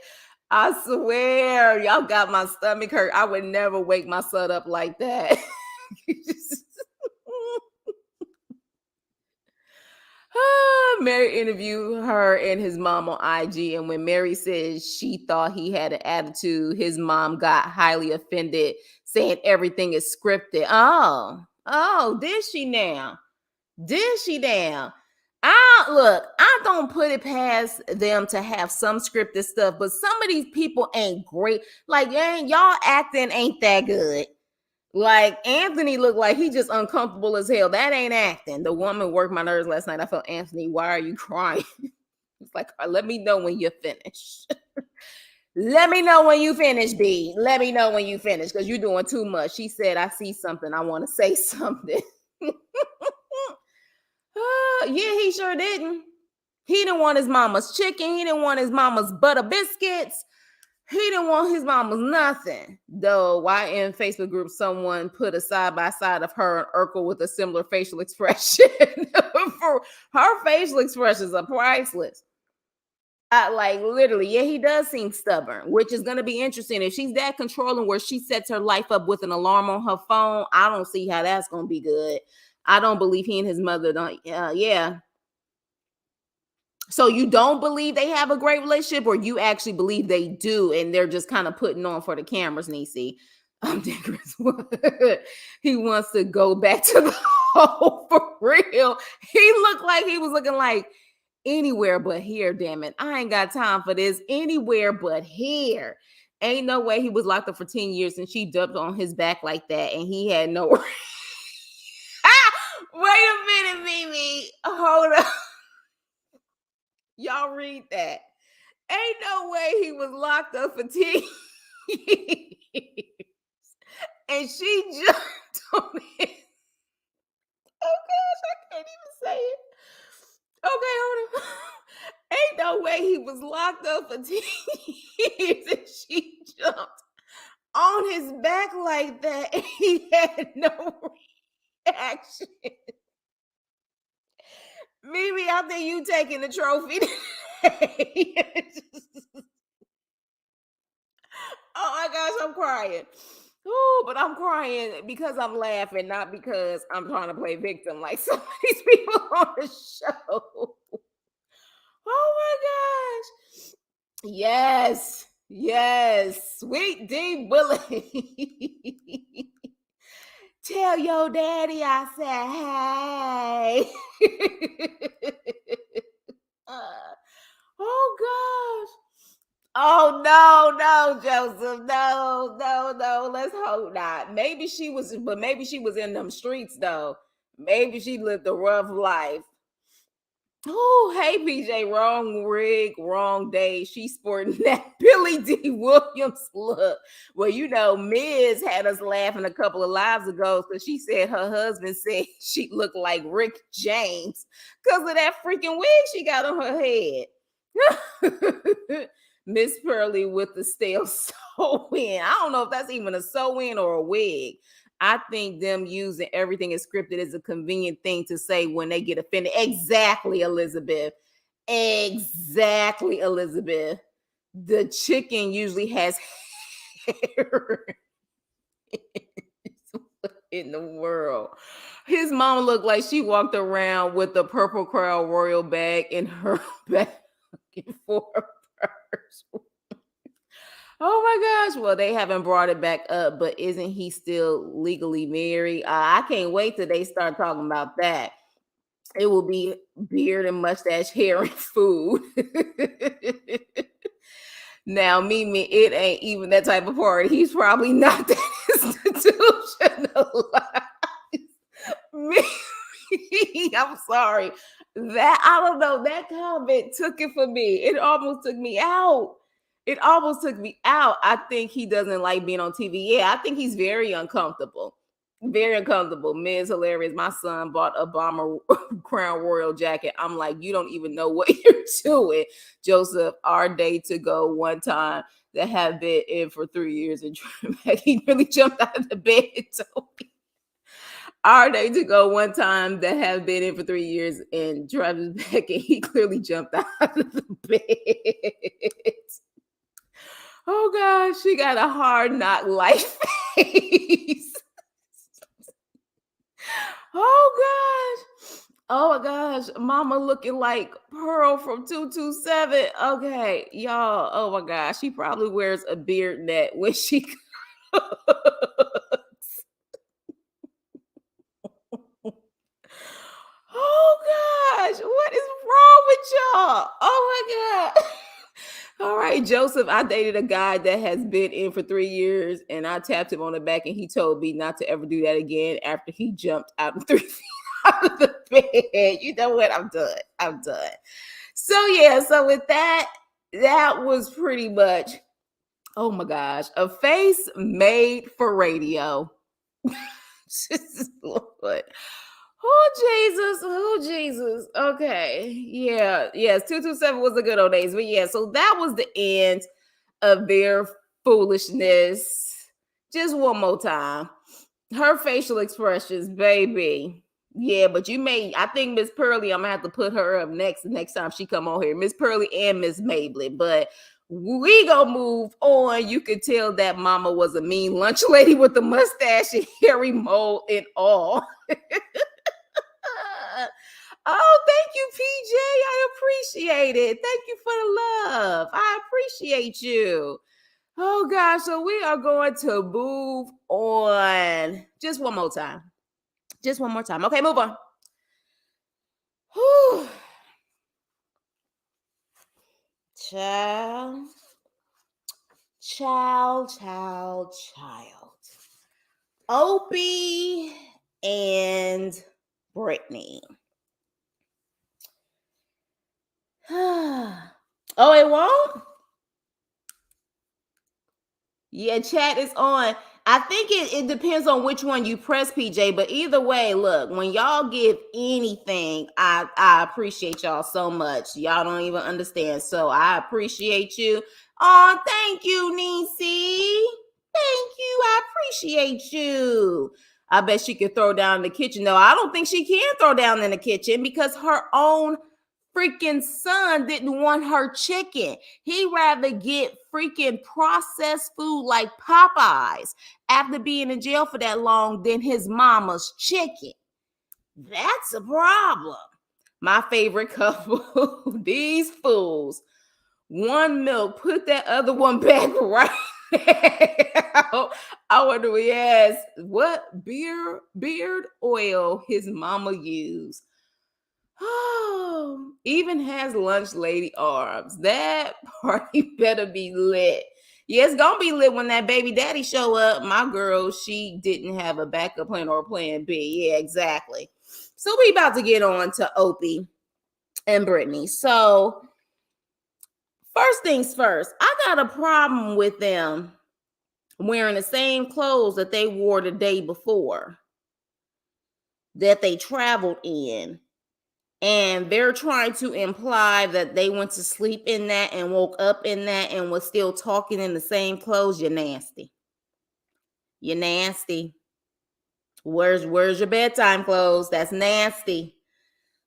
I swear, y'all got my stomach hurt. I would never wake my son up like that. Mary interviewed her and his mom on IG, and when Mary said she thought he had an attitude, his mom got highly offended, saying everything is scripted. Oh, did she now? Did she now? I don't put it past them to have some scripted stuff, but some of these people ain't great. Like, y'all acting ain't that good. Like, Anthony looked like he just uncomfortable as hell. That ain't acting. The woman worked my nerves last night. I felt, Anthony, why are you crying? It's like, let me know when you're finished. Let me know when you finish, B. Let me know when you finish, because you're doing too much. She said, I see something. I want to say something. Yeah, he sure didn't. He didn't want his mama's chicken. He didn't want his mama's butter biscuits. He didn't want his mama's nothing. Though, why in Facebook group someone put a side by side of her and Urkel with a similar facial expression? For her facial expressions are priceless. Like, literally, yeah, he does seem stubborn, which is going to be interesting. If she's that controlling where she sets her life up with an alarm on her phone, I don't see how that's going to be good. I don't believe he and his mother don't. Yeah. So you don't believe they have a great relationship, or you actually believe they do, and they're just kind of putting on for the cameras, Niecy? Dangerous. He wants to go back to the hole for real. He looked like he was looking like anywhere but here, damn it. I ain't got time for this. Anywhere but here. Ain't no way he was locked up for 10 years and she dumped on his back like that and he had no. Wait a minute, Mimi. Hold up. Y'all read that. Ain't no way he was locked up for 10 years. And she jumped on it. Oh gosh, I can't even say it. Okay, hold on. Ain't no way he was locked up for 10 years and she jumped on his back like that and he had no reaction. Mimi, I think you taking the trophy today. Oh my gosh, I'm crying. Ooh, but I'm crying because I'm laughing, not because I'm trying to play victim like some of these people on the show. Oh my gosh. Yes. Yes. Sweet D Bully. Tell your daddy I said hey. Oh gosh. Oh no, Joseph. No. Let's hope not. Maybe she was in them streets though. Maybe she lived a rough life. Oh, hey, PJ, wrong rig, wrong day. She's sporting that Billy D. Williams look. Well, you know, Miz had us laughing a couple of lives ago because she said her husband said she looked like Rick James because of that freaking wig she got on her head. Miss Pearly with the stale sew-in. I don't know if that's even a sew-in or a wig. I think them using everything is scripted is a convenient thing to say when they get offended. Exactly, Elizabeth. Exactly, Elizabeth. The chicken usually has hair in the world. His mama looked like she walked around with the Purple Crown Royal bag in her back for a purse. Oh my gosh. Well, they haven't brought it back up, but isn't he still legally married? I can't wait till they start talking about that. It will be beard and mustache, hair, and food. Now, Mimi, it ain't even that type of party. He's probably not that institutionalized. Mimi, I'm sorry. That I don't know. That comment took it for me. It almost took me out. I think he doesn't like being on TV. Yeah, I think he's very uncomfortable. Very uncomfortable. Miz hilarious. My son bought a bomber Crown Royal jacket. I'm like, you don't even know what you're doing. Joseph, our day to go one time that have been in for 3 years and he really jumped out of the bed. Toby. Our day to go one time that have been in for 3 years and Travis back and he clearly jumped out of the bed. Oh gosh, she got a hard knock life face. Oh gosh. Oh my gosh. Mama looking like Pearl from 227. Okay, y'all. Oh my gosh. She probably wears a beard net when she Oh gosh, what is wrong with y'all? Oh my God. All right, Joseph, I dated a guy that has been in for 3 years and I tapped him on the back and he told me not to ever do that again after he jumped out of 3 feet out of the bed. You know what? I'm done. So yeah, so with that was pretty much, oh my gosh, a face made for radio. Lord. Oh Jesus. Okay. Yeah. Yes. 227 was the good old days. But yeah, so that was the end of their foolishness. Just one more time. Her facial expressions, baby. Yeah, but I think Miss Pearly, I'm gonna have to put her up next time she come on here. Miss Pearly and Miss Mabley. But we gonna move on. You could tell that mama was a mean lunch lady with the mustache and hairy mole and all. Oh, thank you, PJ. I appreciate it. Thank you for the love. I appreciate you. Oh gosh, so we are going to move on. Just one more time. Just one more time. Okay, move on. Whew. Child. Opie and Britney. Oh, it won't? Yeah, chat is on. I think it depends on which one you press, PJ. But either way, look, when y'all give anything, I appreciate y'all so much. Y'all don't even understand. So I appreciate you. Oh, thank you, Niecy. Thank you. I appreciate you. I bet she could throw down in the kitchen. No, I don't think she can throw down in the kitchen because her own freaking son didn't want her chicken. He'd rather get freaking processed food like Popeyes after being in jail for that long than his mama's chicken. That's a problem. My favorite couple, these fools. One milk, put that other one back right. I wonder if he asked what beard oil his mama used. Oh, even has lunch lady arms. That party better be lit. Yeah, it's gonna be lit when that baby daddy show up. My girl, she didn't have a backup plan or plan B. Yeah, exactly. So we about to get on to Opie and Britney. So first things first, I got a problem with them wearing the same clothes that they wore the day before that they traveled in. And they're trying to imply that they went to sleep in that and woke up in that and was still talking in the same clothes. You're nasty. You're nasty. Where's your bedtime clothes? That's nasty.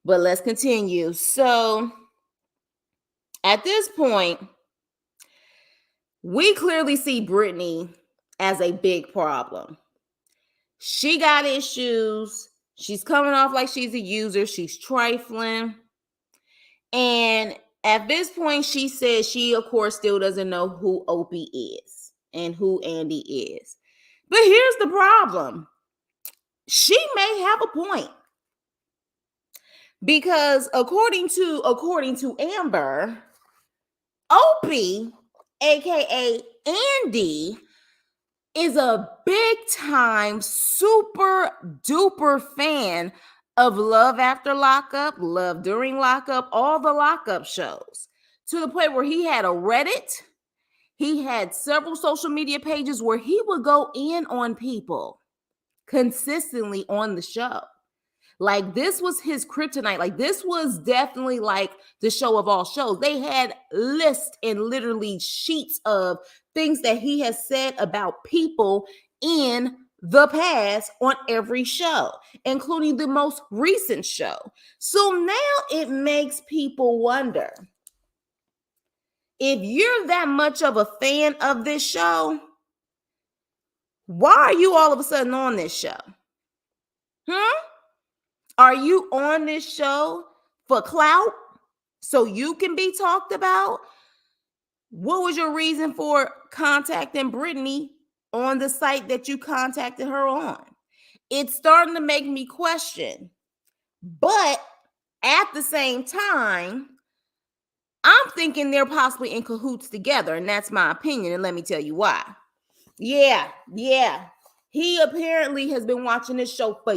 But let's continue. So at this point, we clearly see Britney as a big problem. She got issues. She's coming off like she's a user. She's trifling. And at this point, she says she, of course, still doesn't know who Opie is and who Andy is. But here's the problem. She may have a point. Because according to Amber, Opie, aka Andy, is a big time, super duper fan of Love After Lockup, Love During Lockup, all the Lockup shows, to the point where he had a Reddit. He had several social media pages where he would go in on people consistently on the show. Like, this was his kryptonite. Like, this was definitely like the show of all shows. They had lists and literally sheets of things that he has said about people in the past on every show, including the most recent show. So now it makes people wonder, if you're that much of a fan of this show, why are you all of a sudden on this show? Are you on this show for clout so you can be talked about? What was your reason for contacting Britney on the site that you contacted her on? It's starting to make me question. But at the same time, I'm thinking they're possibly in cahoots together, and that's my opinion, and let me tell you why. Yeah. He apparently has been watching this show for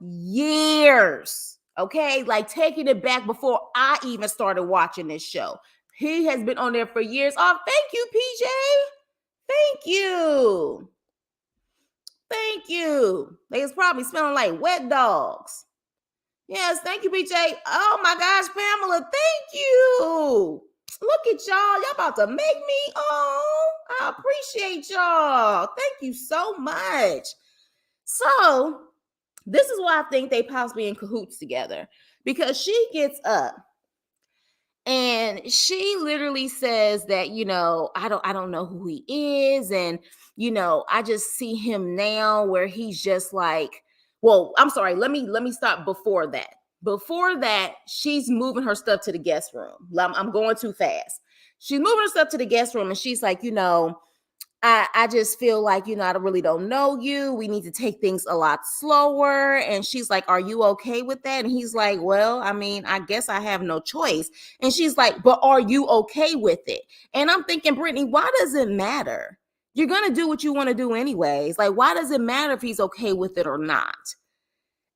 years. Okay, like taking it back before I even started watching this show. He has been on there for years. Oh, thank you, PJ. Thank you. They was probably smelling like wet dogs. Yes, thank you, PJ. Oh my gosh, Pamela, thank you. Look at y'all. Y'all about to make me. Oh, I appreciate y'all. Thank you so much. So this is why I think they possibly in cahoots together, because she gets up and she literally says that, I don't know who he is. And, I just see him now where he's just like, well, I'm sorry. Let me stop before that. Before that, she's moving her stuff to the guest room. I'm going too fast. She's moving herself to the guest room and she's like, I just feel like, I really don't know you. We need to take things a lot slower. And she's like, are you okay with that? And he's like, well, I mean, I guess I have no choice. And she's like, but are you okay with it? And I'm thinking, Britney, why does it matter? You're going to do what you want to do anyways. Like, why does it matter if he's okay with it or not?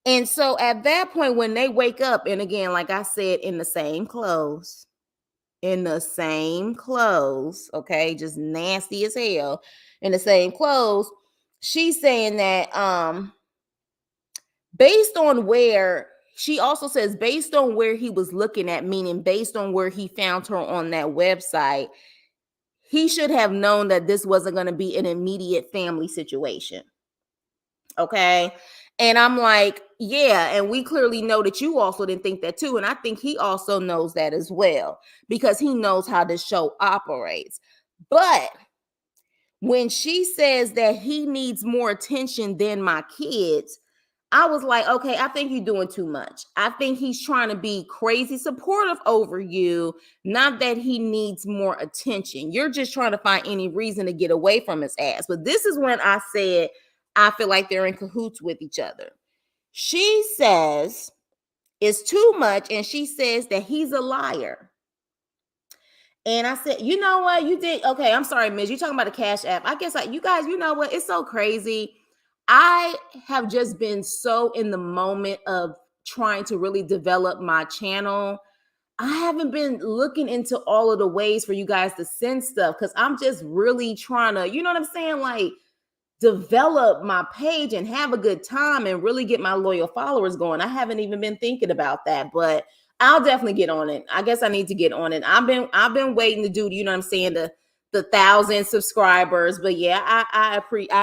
And so at that point, when they wake up, and again, like I said, in the same clothes, okay, just nasty as hell, in the same clothes, she's saying that based on where, she also says based on where he was looking at, meaning based on where he found her on that website, he should have known that this wasn't going to be an immediate family situation. Okay. And I'm like, yeah. And we clearly know that you also didn't think that too. And I think he also knows that as well, because he knows how this show operates. But when she says that he needs more attention than my kids, I was like, okay, I think you're doing too much. I think he's trying to be crazy supportive over you, not that he needs more attention. You're just trying to find any reason to get away from his ass. But this is when I said, I feel like they're in cahoots with each other. She says it's too much, and she says that he's a liar. And I said, you know what? You did. Okay, I'm sorry, Miz. You're talking about a Cash App. I guess you guys, you know what? It's so crazy. I have just been so in the moment of trying to really develop my channel. I haven't been looking into all of the ways for you guys to send stuff because I'm just really trying to, you know what I'm saying? Like, develop my page and have a good time and really get my loyal followers going. I haven't even been thinking about that, but I'll definitely get on it. I guess I need to get on it. I've been waiting to do, you know what I'm saying, the 1,000 subscribers. But yeah, I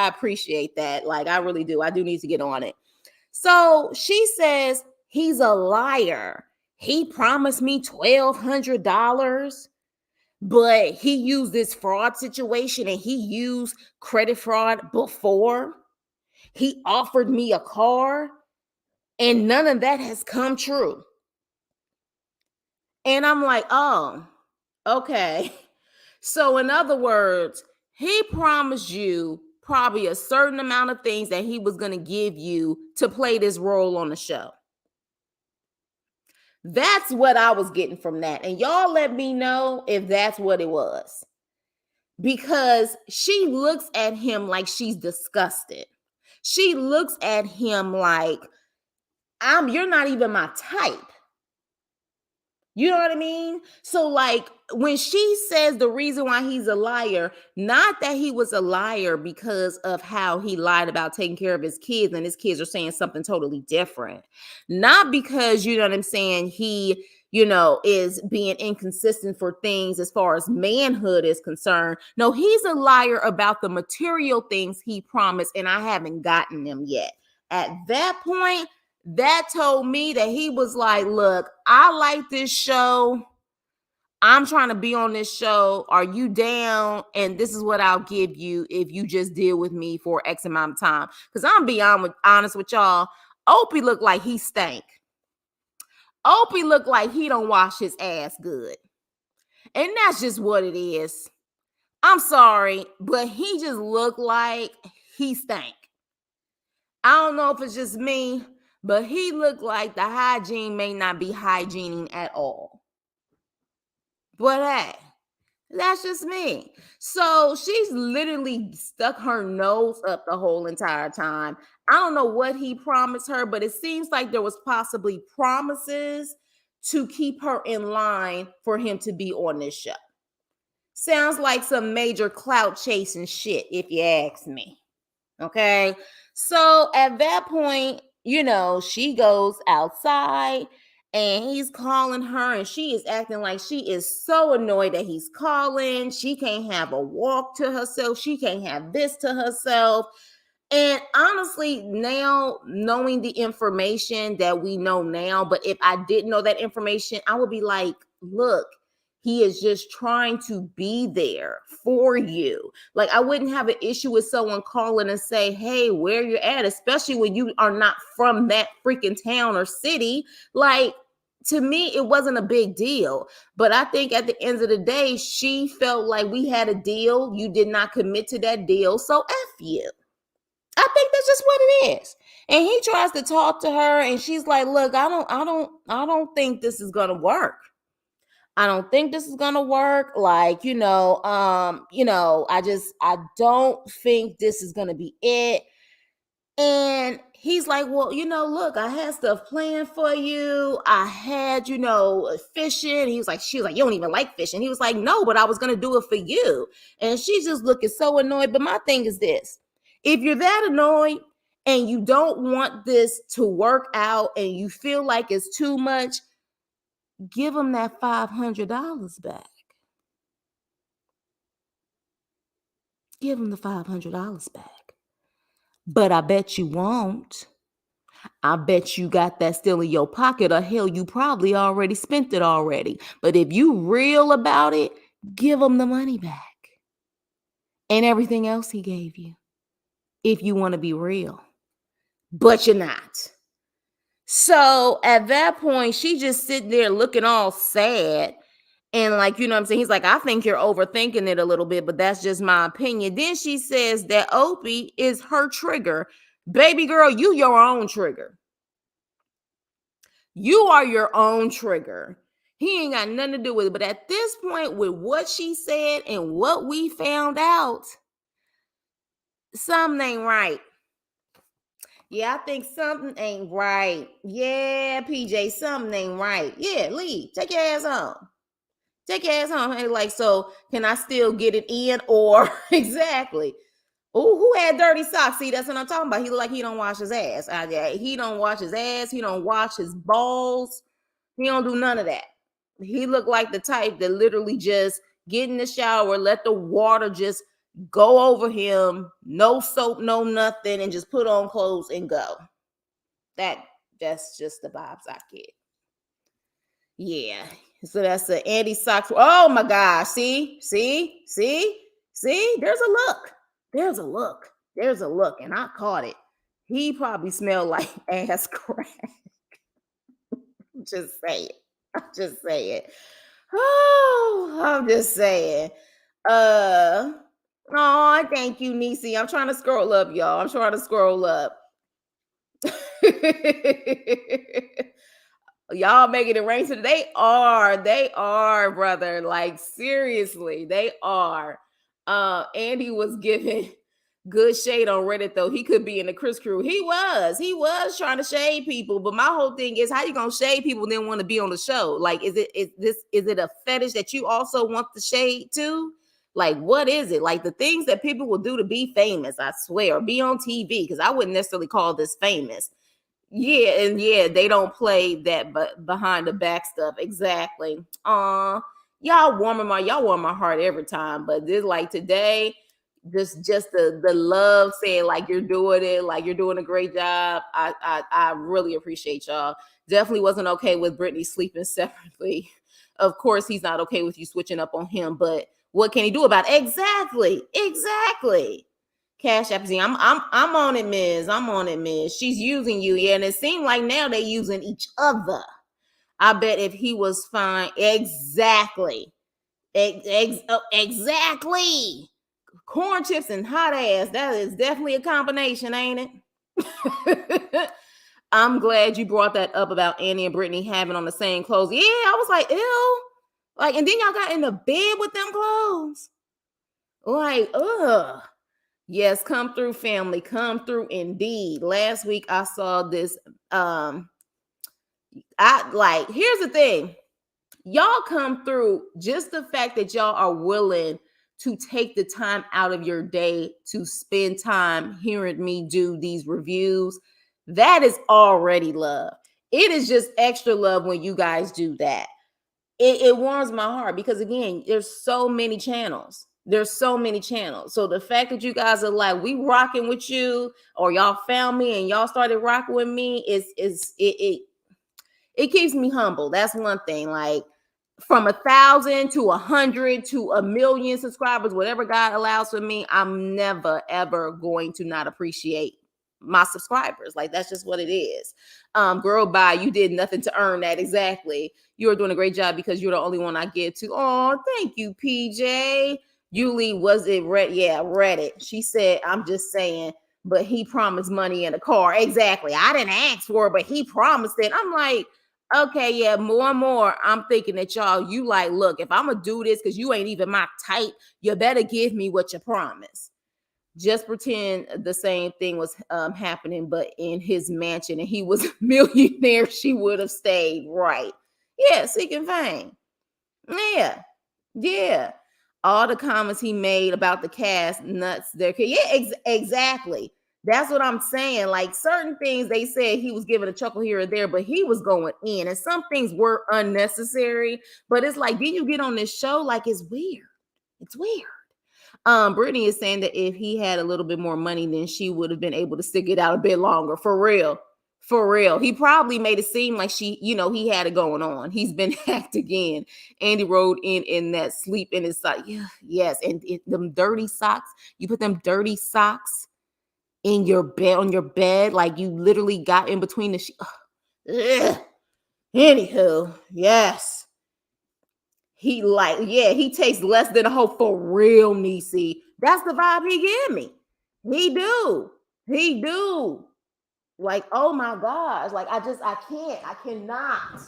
appreciate that. Like, I really do. I do need to get on it. So she says he's a liar. He promised me $1,200, but he used this fraud situation and he used credit fraud before. He offered me a car and none of that has come true. And I'm like, oh, okay. So in other words, he promised you probably a certain amount of things that he was going to give you to play this role on the show. That's what I was getting from that. And y'all let me know if that's what it was. Because she looks at him like she's disgusted. She looks at him like, you're not even my type. You know what I mean? So like when she says the reason why he's a liar, not that he was a liar because of how he lied about taking care of his kids and his kids are saying something totally different. Not because, you know what I'm saying, he, is being inconsistent for things as far as manhood is concerned. No, he's a liar about the material things he promised and I haven't gotten them yet. At that point, that told me that he was like, look, I like this show. I'm trying to be on this show. Are you down? And this is what I'll give you if you just deal with me for X amount of time. Because I'm being honest with y'all. Opie looked like he stank. Opie looked like he don't wash his ass good. And that's just what it is. I'm sorry, but he just looked like he stank. I don't know if it's just me, but he looked like the hygiene may not be hygiening at all. But hey, that's just me. So she's literally stuck her nose up the whole entire time. I don't know what he promised her, but it seems like there was possibly promises to keep her in line for him to be on this show. Sounds like some major clout chasing shit, if you ask me. Okay. So at that point, she goes outside and he's calling her and she is acting like she is so annoyed that he's calling. She can't have a walk to herself. She can't have this to herself. And honestly, now knowing the information that we know now, but if I didn't know that information, I would be like, look, he is just trying to be there for you. Like, I wouldn't have an issue with someone calling and say, hey, where you're at, especially when you are not from that freaking town or city. Like, to me, it wasn't a big deal. But I think at the end of the day, she felt like we had a deal. You did not commit to that deal. So F you. I think that's just what it is. And he tries to talk to her and she's like, look, I don't think this is gonna work. I don't think this is gonna work. Like, I don't think this is gonna be it. And he's like, well, look, I had stuff planned for you. I had, fishing. She was like, you don't even like fishing. He was like, no, but I was going to do it for you. And she's just looking so annoyed. But my thing is this: if you're that annoyed and you don't want this to work out and you feel like it's too much, give him that $500 back. Give him the $500 back. But I bet you won't. I bet you got that still in your pocket, or hell, you probably already spent it already. But if you real about it, give him the money back and everything else he gave you, if you want to be real. But you're not. So at that point, she just sitting there looking all sad. And like, you know what I'm saying? He's like, I think you're overthinking it a little bit, but that's just my opinion. Then she says that Opie is her trigger. Baby girl, you your own trigger. You are your own trigger. He ain't got nothing to do with it. But at this point, with what she said and what we found out, something ain't right. Yeah, I think something ain't right. Yeah, PJ, something ain't right. Yeah, leave. Take your ass home. Take your ass home. Hey, like, so can I still get it in? Or exactly. Oh, who had dirty socks? See, that's what I'm talking about. He look like he don't wash his ass. He don't wash his ass. He don't wash his balls. He don't do none of that. He looked like the type that literally just get in the shower, let the water just go over him, no soap, no nothing, and just put on clothes and go. That's just the vibes I get. Yeah. So that's the Andy socks. Oh my gosh. See? There's a look. And I caught it. He probably smelled like ass crack. Just say it. Oh, I'm just saying. Oh, thank you, Niecy. I'm trying to scroll up, y'all. I'm trying to scroll up. Y'all making it rain today. They are, brother. Like, seriously, they are. Andy was giving good shade on Reddit, though. He could be in the Chris crew. He was trying to shade people. But my whole thing is, how you gonna shade people and then want to be on the show? Like, is it a fetish that you also want the shade too? Like, what is it? Like, the things that people will do to be famous, I swear, or be on TV, because I wouldn't necessarily call this famous. Yeah, and yeah, they don't play that but behind the back stuff. Exactly. Y'all warm my heart every time. But this, like, today, just the love, saying like you're doing it, like you're doing a great job. I really appreciate y'all. Definitely wasn't okay with Britney sleeping separately. Of course, he's not okay with you switching up on him, but what can he do about it? Exactly. Cash App. I'm on it, Miz. I'm on it, Miz. She's using you, yeah, and it seemed like now they're using each other. I bet if he was fine, exactly. Exactly. Corn chips and hot ass. That is definitely a combination, ain't it? I'm glad you brought that up about Annie and Britney having on the same clothes. Yeah, I was like, ew. Like, and then y'all got in the bed with them clothes. Like, ugh. Yes, come through, family. Come through indeed. Last week I saw this. Here's the thing. Y'all come through. Just the fact that y'all are willing to take the time out of your day to spend time hearing me do these reviews, that is already love. It is just extra love when you guys do that. It warms my heart because, again, there's so many channels. So the fact that you guys are like, we rocking with you, or y'all found me and y'all started rocking with me, it keeps me humble. That's one thing. Like, from 1,000 to 100 to 1,000,000 subscribers, whatever God allows for me, I'm never ever going to not appreciate my subscribers. Like, that's just what it is. Girl, bye. You did nothing to earn that. Exactly. You're doing a great job because you're the only one I give to. Oh, thank you, PJ. Yuli, was it Red? Yeah, read it. She said, I'm just saying, but he promised money in a car. Exactly. I didn't ask for it, but he promised it. I'm like, okay, yeah, more and more. I'm thinking that y'all, you like, look, if I'm going to do this because you ain't even my type, you better give me what you promised. Just pretend the same thing was happening, but in his mansion, and he was a millionaire, she would have stayed. Right. Yeah, seeking fame. Yeah. Yeah. All the comments he made about the cast, nuts. Yeah, exactly. That's what I'm saying. Like, certain things they said he was giving a chuckle here or there, but he was going in, and some things were unnecessary. But it's like, did you get on this show? Like, it's weird. It's weird. Britney is saying that if he had a little bit more money, then she would have been able to stick it out a bit longer. For real. For real. He probably made it seem like he had it going on. He's been hacked again. Andy rode in that sleep in his sock. Yeah, yes. And them dirty socks. You put them dirty socks in your bed, on your bed, like you literally got in between the Anywho, yes. He takes less than a hoe for real, Niecy. That's the vibe he give me. He do. He do. Like, oh my gosh. Like, I cannot.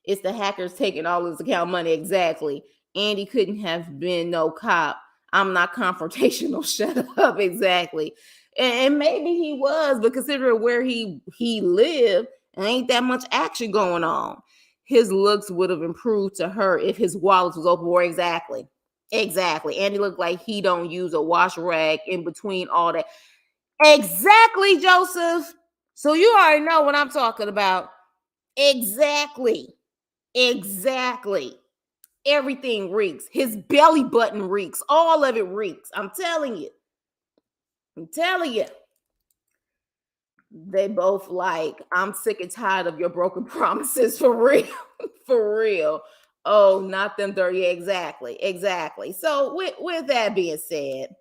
It's the hackers taking all his account money. Exactly. Andy couldn't have been no cop. I'm not confrontational. Shut up. Exactly. And maybe he was, but considering where he lived, ain't that much action going on. His looks would have improved to her if his wallet was open more. Exactly. Andy looked like he don't use a wash rag in between all that. Exactly, Joseph. So you already know what I'm talking about. Exactly. Everything reeks. His belly button reeks. All of it reeks. I'm telling you. They both like, I'm sick and tired of your broken promises. For real. For real. Oh, not them dirty. Exactly. So with that being said,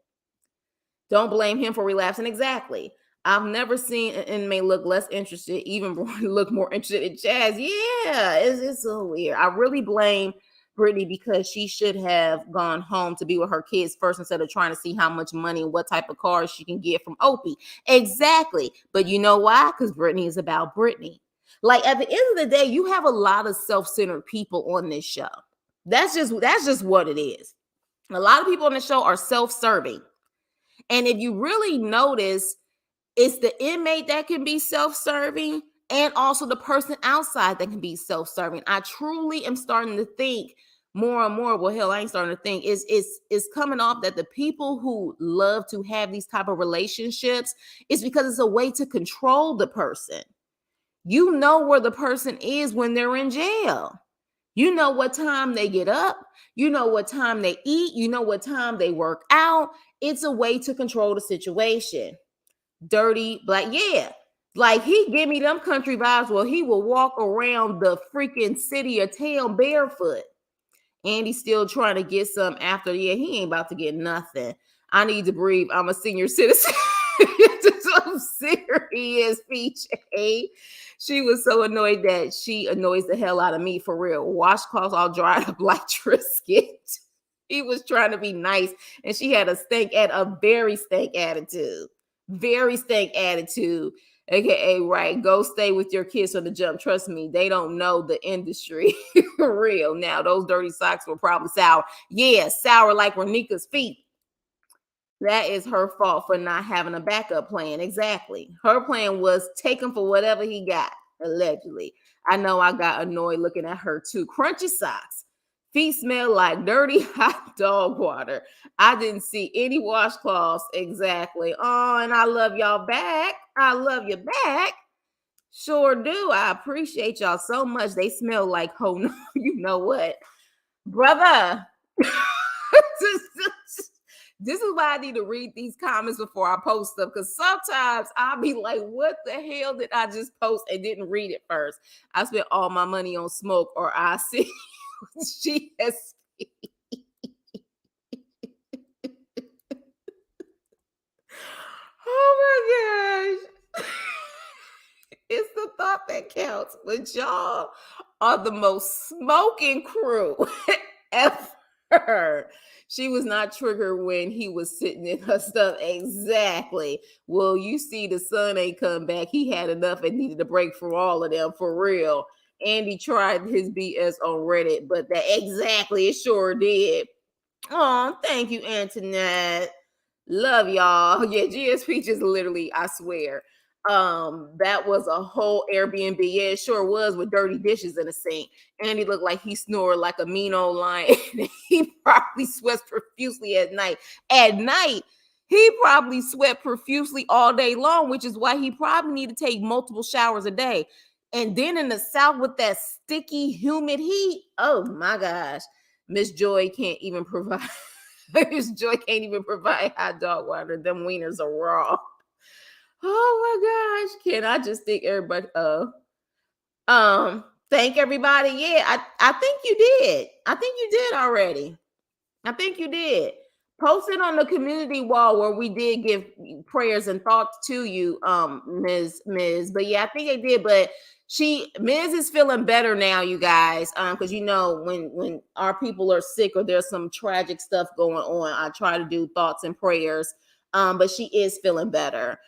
don't blame him for relapsing. Exactly. I've never seen an inmate look less interested, even look more interested in jazz. Yeah, it's so weird. I really blame Britney because she should have gone home to be with her kids first instead of trying to see how much money and what type of cars she can get from Opie. Exactly. But you know why? Because Britney is about Britney. Like, at the end of the day, you have a lot of self-centered people on this show. That's just what it is. A lot of people on the show are self-serving. And if you really notice, it's the inmate that can be self-serving and also the person outside that can be self-serving. I truly am starting to think more and more. Well, hell, I ain't starting to think. It's coming off that the people who love to have these type of relationships is because it's a way to control the person. You know where the person is when they're in jail. You know what time they get up. You know what time they eat. You know what time they work out. It's a way to control the situation. Dirty black, yeah. Like, he give me them country vibes where he will walk around the freaking city or town barefoot. And he's still trying to get some after. Yeah, he ain't about to get nothing. I need to breathe. I'm a senior citizen. I'm serious, PJ. She was so annoyed that she annoys the hell out of me, for real. Washcloths all dried up like Trisket. He was trying to be nice, and she had a very stank attitude. Very stank attitude. AKA, right, go stay with your kids on the jump. Trust me, they don't know the industry. For real. Now, those dirty socks were probably sour. Yeah, sour like Renika's feet. That is her fault for not having a backup plan. Exactly. Her plan was take him for whatever he got, allegedly. I know I got annoyed looking at her too. Crunchy socks. Feet smell like dirty hot dog water. I didn't see any washcloths. Exactly. Oh, and I love y'all back. I love you back. Sure do. I appreciate y'all so much. They smell like, oh no, you know what? Brother. This is why I need to read these comments before I post them, because sometimes I'll be like, what the hell did I just post and didn't read it first? I spent all my money on smoke, or I see GSP. that counts. But y'all are the most smoking crew ever. She was not triggered when he was sitting in her stuff. Exactly. Well, you see, the son ain't come back. He had enough and needed a break from all of them for real. Andy tried his BS on Reddit, but that exactly it sure did. Oh, thank you, Antoinette. Love y'all. Yeah, GSP just literally, I swear. That was a whole Airbnb. Yeah, it sure was, with dirty dishes in the sink. And he looked like he snored like a mean old lion. He probably sweats profusely at night. At night, he probably sweat profusely all day long, which is why he probably need to take multiple showers a day. And then in the South with that sticky, humid heat, oh my gosh. Miss Joy can't even provide. Miss Joy can't even provide hot dog water. Them wieners are raw. Oh my gosh. Can I just think everybody thank everybody? Yeah, I think you did. I think you did already. I think you did. Post it on the community wall where we did give prayers and thoughts to you, Ms. But yeah, I think they did. But Ms. is feeling better now, you guys. Because you know, when our people are sick or there's some tragic stuff going on, I try to do thoughts and prayers. But she is feeling better.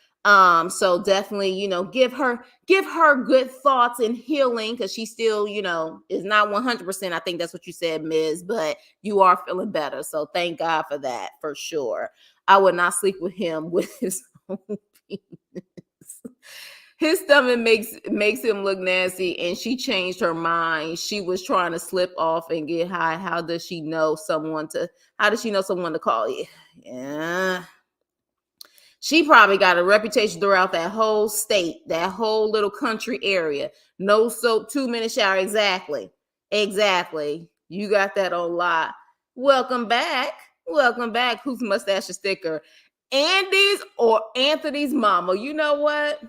So definitely, you know, give her good thoughts and healing, because she still, you know, is not 100%. I think that's what you said, Ms. But you are feeling better. So thank God for that, for sure. I would not sleep with him with his own penis. His stomach makes him look nasty, and she changed her mind. She was trying to slip off and get high. How does she know someone to call you? Yeah. She probably got a reputation throughout that whole state, that whole little country area. No soap, 2-minute shower. Exactly. Exactly. You got that on lot. Welcome back. Welcome back. Whose mustache is thicker? Andy's or Anthony's mama? You know what?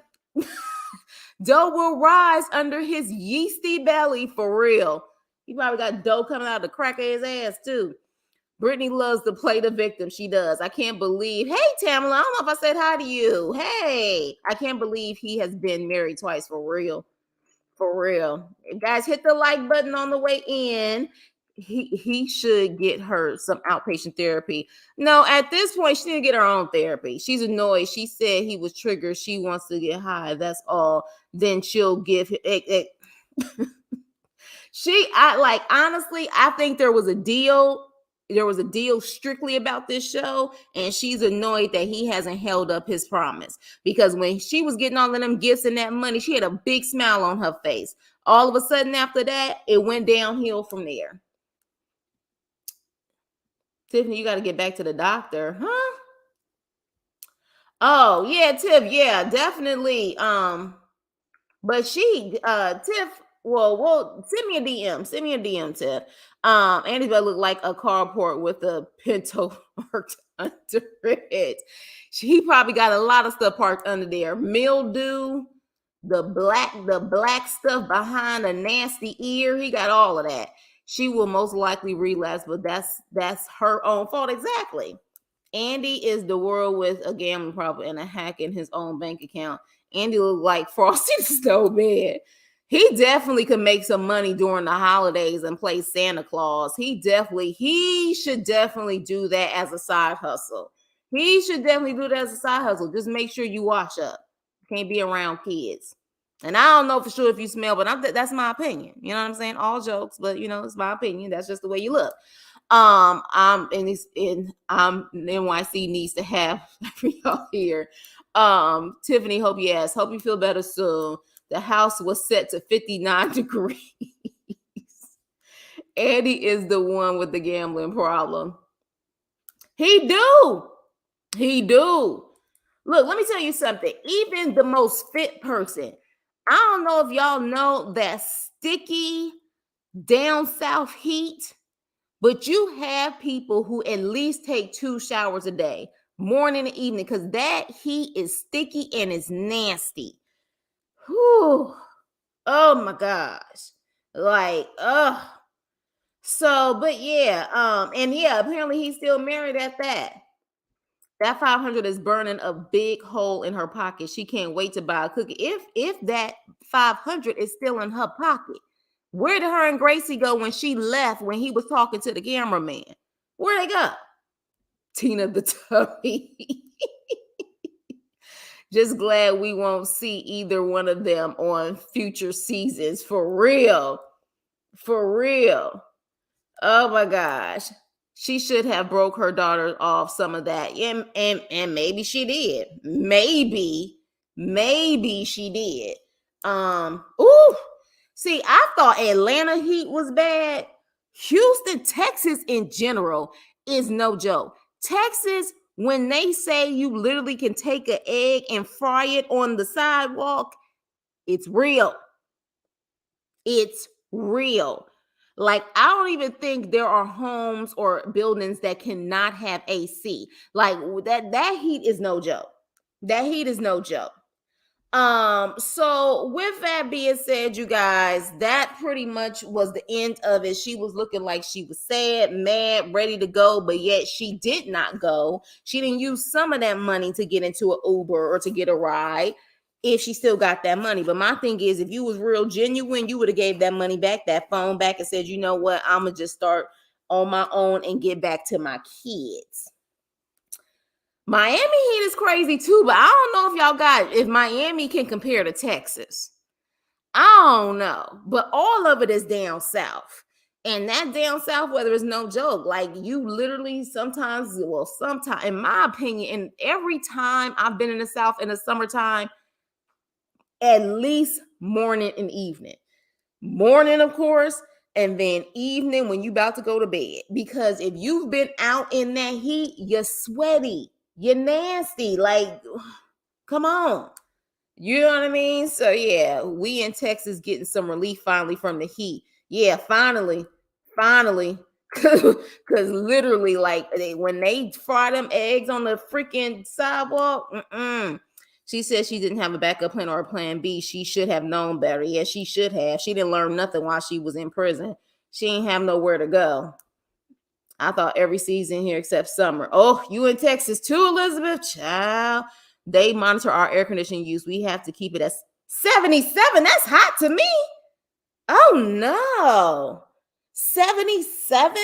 Dough will rise under his yeasty belly for real. He probably got dough coming out of the crack of his ass too. Britney loves to play the victim. She does. I can't believe. Hey, Tamala, I don't know if I said hi to you. Hey, I can't believe he has been married twice for real. For real. Guys, hit the like button on the way in. He should get her some outpatient therapy. No, at this point, she didn't get her own therapy. She's annoyed. She said he was triggered. She wants to get high. That's all. Then she'll give it. Honestly, I think there was a deal. There was a deal strictly about this show, and she's annoyed that he hasn't held up his promise. Because when she was getting all of them gifts and that money, she had a big smile on her face. All of a sudden, after that, it went downhill from there. Tiffany, you got to get back to the doctor, huh? Oh yeah, Tiff, yeah, definitely. But Tiff, well, send me a DM. Send me a DM, Tiff. Andy's gonna look like a carport with a Pinto parked under it. He probably got a lot of stuff parked under there. Mildew, the black stuff behind a nasty ear. He got all of that. She will most likely relapse, but that's her own fault. Exactly. Andy is the world with a gambling problem and a hack in his own bank account. Andy looked like Frosty the Snowman. He definitely could make some money during the holidays and play Santa Claus. He should definitely do that as a side hustle. He should definitely do that as a side hustle. Just make sure you wash up. Can't be around kids. And I don't know for sure if you smell, but that's my opinion. You know what I'm saying? All jokes, but you know, it's my opinion. That's just the way you look. NYC needs to have for y'all here. Tiffany, hope you feel better soon. The house was set to 59 degrees. Eddie is the one with the gambling problem. He do. Look, let me tell you something. Even the most fit person, I don't know if y'all know that sticky down south heat, but you have people who at least take 2 showers a day, morning and evening, because that heat is sticky and it's nasty. Whew. Oh my gosh. Like, so, but yeah, and yeah, apparently he's still married at that. That 500 is burning a big hole in her pocket. She can't wait to buy a cookie. If that 500 is still in her pocket, where did her and Gracie go when she left when he was talking to the cameraman? Where'd they go? Tina the Tubby. Just glad we won't see either one of them on future seasons. For real. For real. Oh my gosh. She should have broke her daughter off some of that. And maybe she did. Maybe she did. Ooh. See, I thought Atlanta heat was bad. Houston, Texas in general is no joke. Texas, when they say you literally can take an egg and fry it on the sidewalk, it's real. It's real. Like, I don't even think there are homes or buildings that cannot have AC. Like, that heat is no joke. That heat is no joke. So with that being said, you guys, that pretty much was the end of it. She was looking like she was sad, mad, ready to go, but yet she did not go. She didn't use some of that money to get into an Uber or to get a ride if she still got that money. But my thing is, if you was real genuine, you would have gave that money back, that phone back, and said, you know what, I'm gonna just start on my own and get back to my kids. Miami heat is crazy too, but I don't know if Miami can compare to Texas. I don't know, but all of it is down south. And that down south weather is no joke. Like, you literally sometimes, in my opinion, and every time I've been in the South in the summertime, at least morning and evening. Morning, of course, and then evening when you about to go to bed. Because if you've been out in that heat, you're sweaty. You're nasty. Like, come on. You know what I mean? So, yeah, we in Texas getting some relief finally from the heat. Yeah, finally. Because literally, like, when they fry them eggs on the freaking sidewalk, she said she didn't have a backup plan or a plan B. She should have known better. Yeah, she should have. She didn't learn nothing while she was in prison. She ain't have nowhere to go. I thought every season here except summer. Oh, you in Texas too, Elizabeth? Child. They monitor our air conditioning use. We have to keep it at 77. That's hot to me. Oh, no. 77?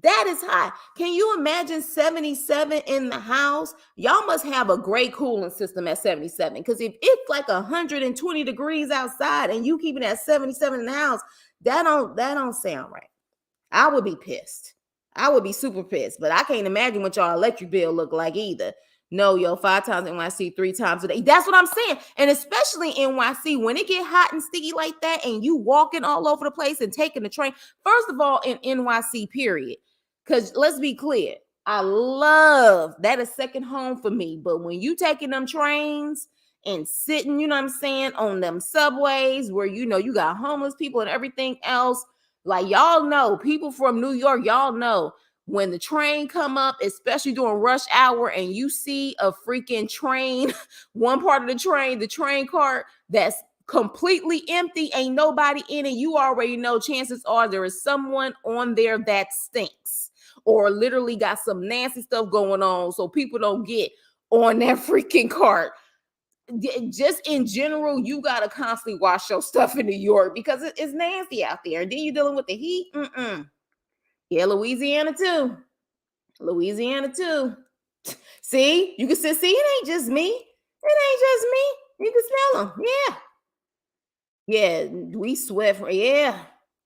That is hot. Can you imagine 77 in the house? Y'all must have a great cooling system at 77. Because if it's like 120 degrees outside and you keep it at 77 in the house, that don't sound right. I would be pissed. I would be super pissed. But I can't imagine what y'all electric bill look like either. No, 5 times NYC, 3 times a day. That's what I'm saying. And especially NYC, when it get hot and sticky like that and you walking all over the place and taking the train. First of all, in NYC, period. Because let's be clear, I love that is second home for me. But when you taking them trains and sitting, you know what I'm saying, on them subways where, you got homeless people and everything else. Like, y'all know, people from New York, y'all know, when the train come up, especially during rush hour, and you see a freaking train, one part of the train cart that's completely empty, ain't nobody in it, you already know chances are there is someone on there that stinks or literally got some nasty stuff going on, so people don't get on that freaking cart. Just in general, you got to constantly wash your stuff in New York because it's nasty out there. And then you're dealing with the heat. Yeah, Louisiana too. See, you can see, it ain't just me. You can smell them. Yeah, we sweat for, yeah.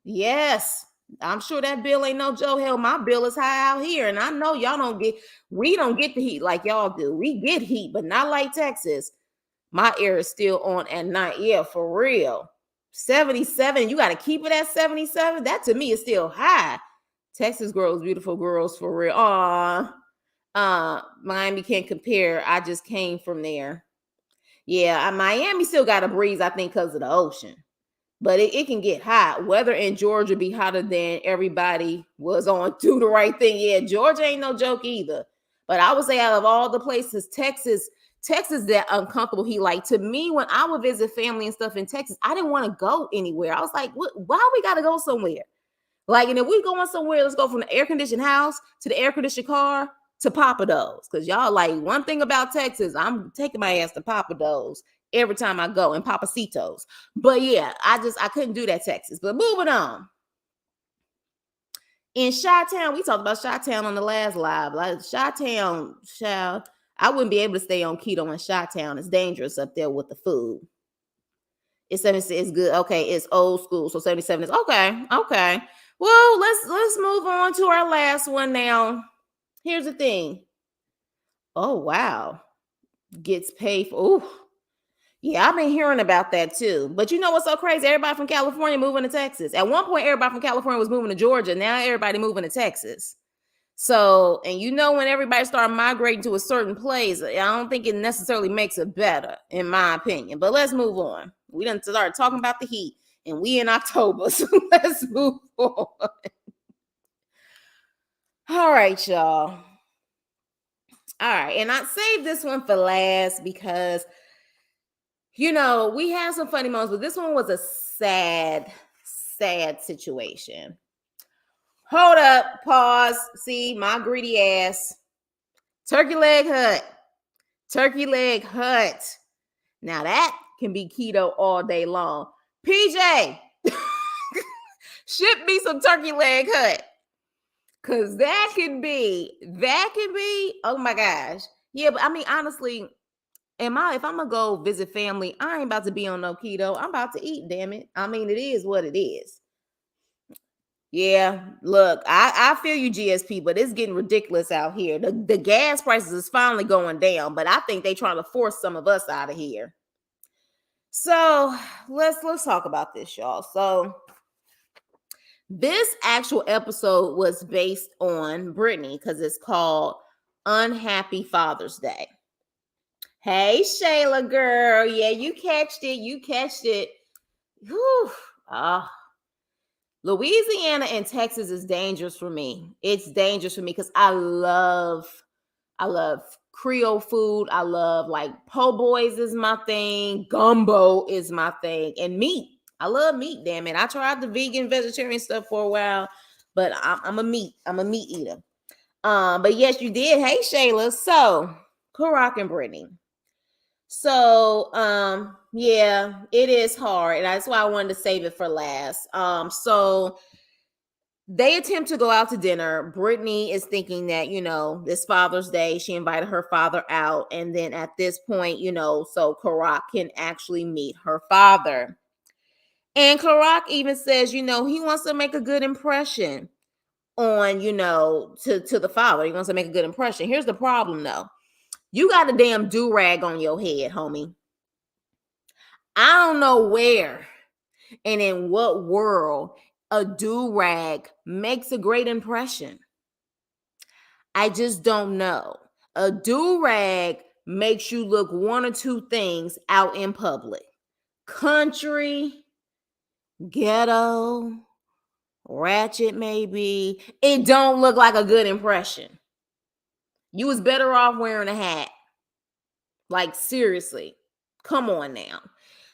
Yes. I'm sure that bill ain't no joke. Hell, my bill is high out here. And I know we don't get the heat like y'all do. We get heat, but not like Texas. My air is still on at night. Yeah, for real. 77. You got to keep it at 77. That to me is still high. Texas girls, beautiful girls, for real. Miami can't compare. I just came from there. Yeah, Miami still got a breeze, I think, because of the ocean. But it can get hot. Weather in Georgia be hotter than everybody was on Do the Right Thing. Yeah, Georgia ain't no joke either. But I would say out of all the places, Texas, that uncomfortable heat. Like, to me, when I would visit family and stuff in Texas, I didn't want to go anywhere. I was like, why we got to go somewhere? Like, and if we going somewhere, let's go from the air-conditioned house to the air-conditioned car to Papa Do's. Because y'all like, one thing about Texas, I'm taking my ass to Papa Do's every time I go, and Papacitos. But yeah, I couldn't do that, Texas. But moving on. In Chi-Town, we talked about Chi-Town on the last live. Like Chi-Town, child, I wouldn't be able to stay on keto in Chi-Town. It's dangerous up there with the food. It's 76, it's good. Okay, it's old school. So 77 is okay. Okay. Well, let's move on to our last one now. Here's the thing. Oh, wow. Gets paid for. Ooh. Yeah, I've been hearing about that too. But you know what's so crazy? Everybody from California moving to Texas. At one point, everybody from California was moving to Georgia. Now everybody moving to Texas. So, and you know, when everybody start migrating to a certain place, I don't think it necessarily makes it better, in my opinion. But let's move on. We done started talking about the heat, and we in October, so let's move on. All right, y'all. All right, and I saved this one for last because, you know, we had some funny moments, but this one was a sad situation. Hold up, pause. See, my greedy ass. Turkey leg hut. Turkey leg hut. Now that can be keto all day long. PJ, ship me some turkey leg hut. Cause that can be, oh my gosh. Yeah, but I mean, honestly, if I'm gonna go visit family, I ain't about to be on no keto. I'm about to eat, damn it. I mean, it is what it is. Yeah, look, I feel you, GSP, but it's getting ridiculous out here. The gas prices is finally going down, but I think they trying to force some of us out of here. So let's talk about this, y'all. So this actual episode was based on Britney because it's called Unhappy Father's Day. Hey, Shayla, girl. Yeah, you catched it. Whew. Louisiana and Texas is dangerous for me. It's dangerous for me because I love Creole food. I love, like, po' boys is my thing. Gumbo is my thing. And meat. I love meat, damn it. I tried the vegan, vegetarian stuff for a while, but I'm a meat eater. But yes, you did. Hey, Shayla. So, Karak and Brittany. So, yeah, it is hard. And that's why I wanted to save it for last. So they attempt to go out to dinner. Brittany is thinking that, you know, this Father's Day, she invited her father out. And then at this point, you know, so Karak can actually meet her father. And Karak even says, you know, he wants to make a good impression on, you know, to the father. He wants to make a good impression. Here's the problem, though. You got a damn do-rag on your head, homie. I don't know where and in what world a do-rag makes a great impression. I just don't know. A do-rag makes you look one or two things out in public. Country, ghetto, ratchet maybe. It don't look like a good impression. You was better off wearing a hat. Like, seriously. Come on now.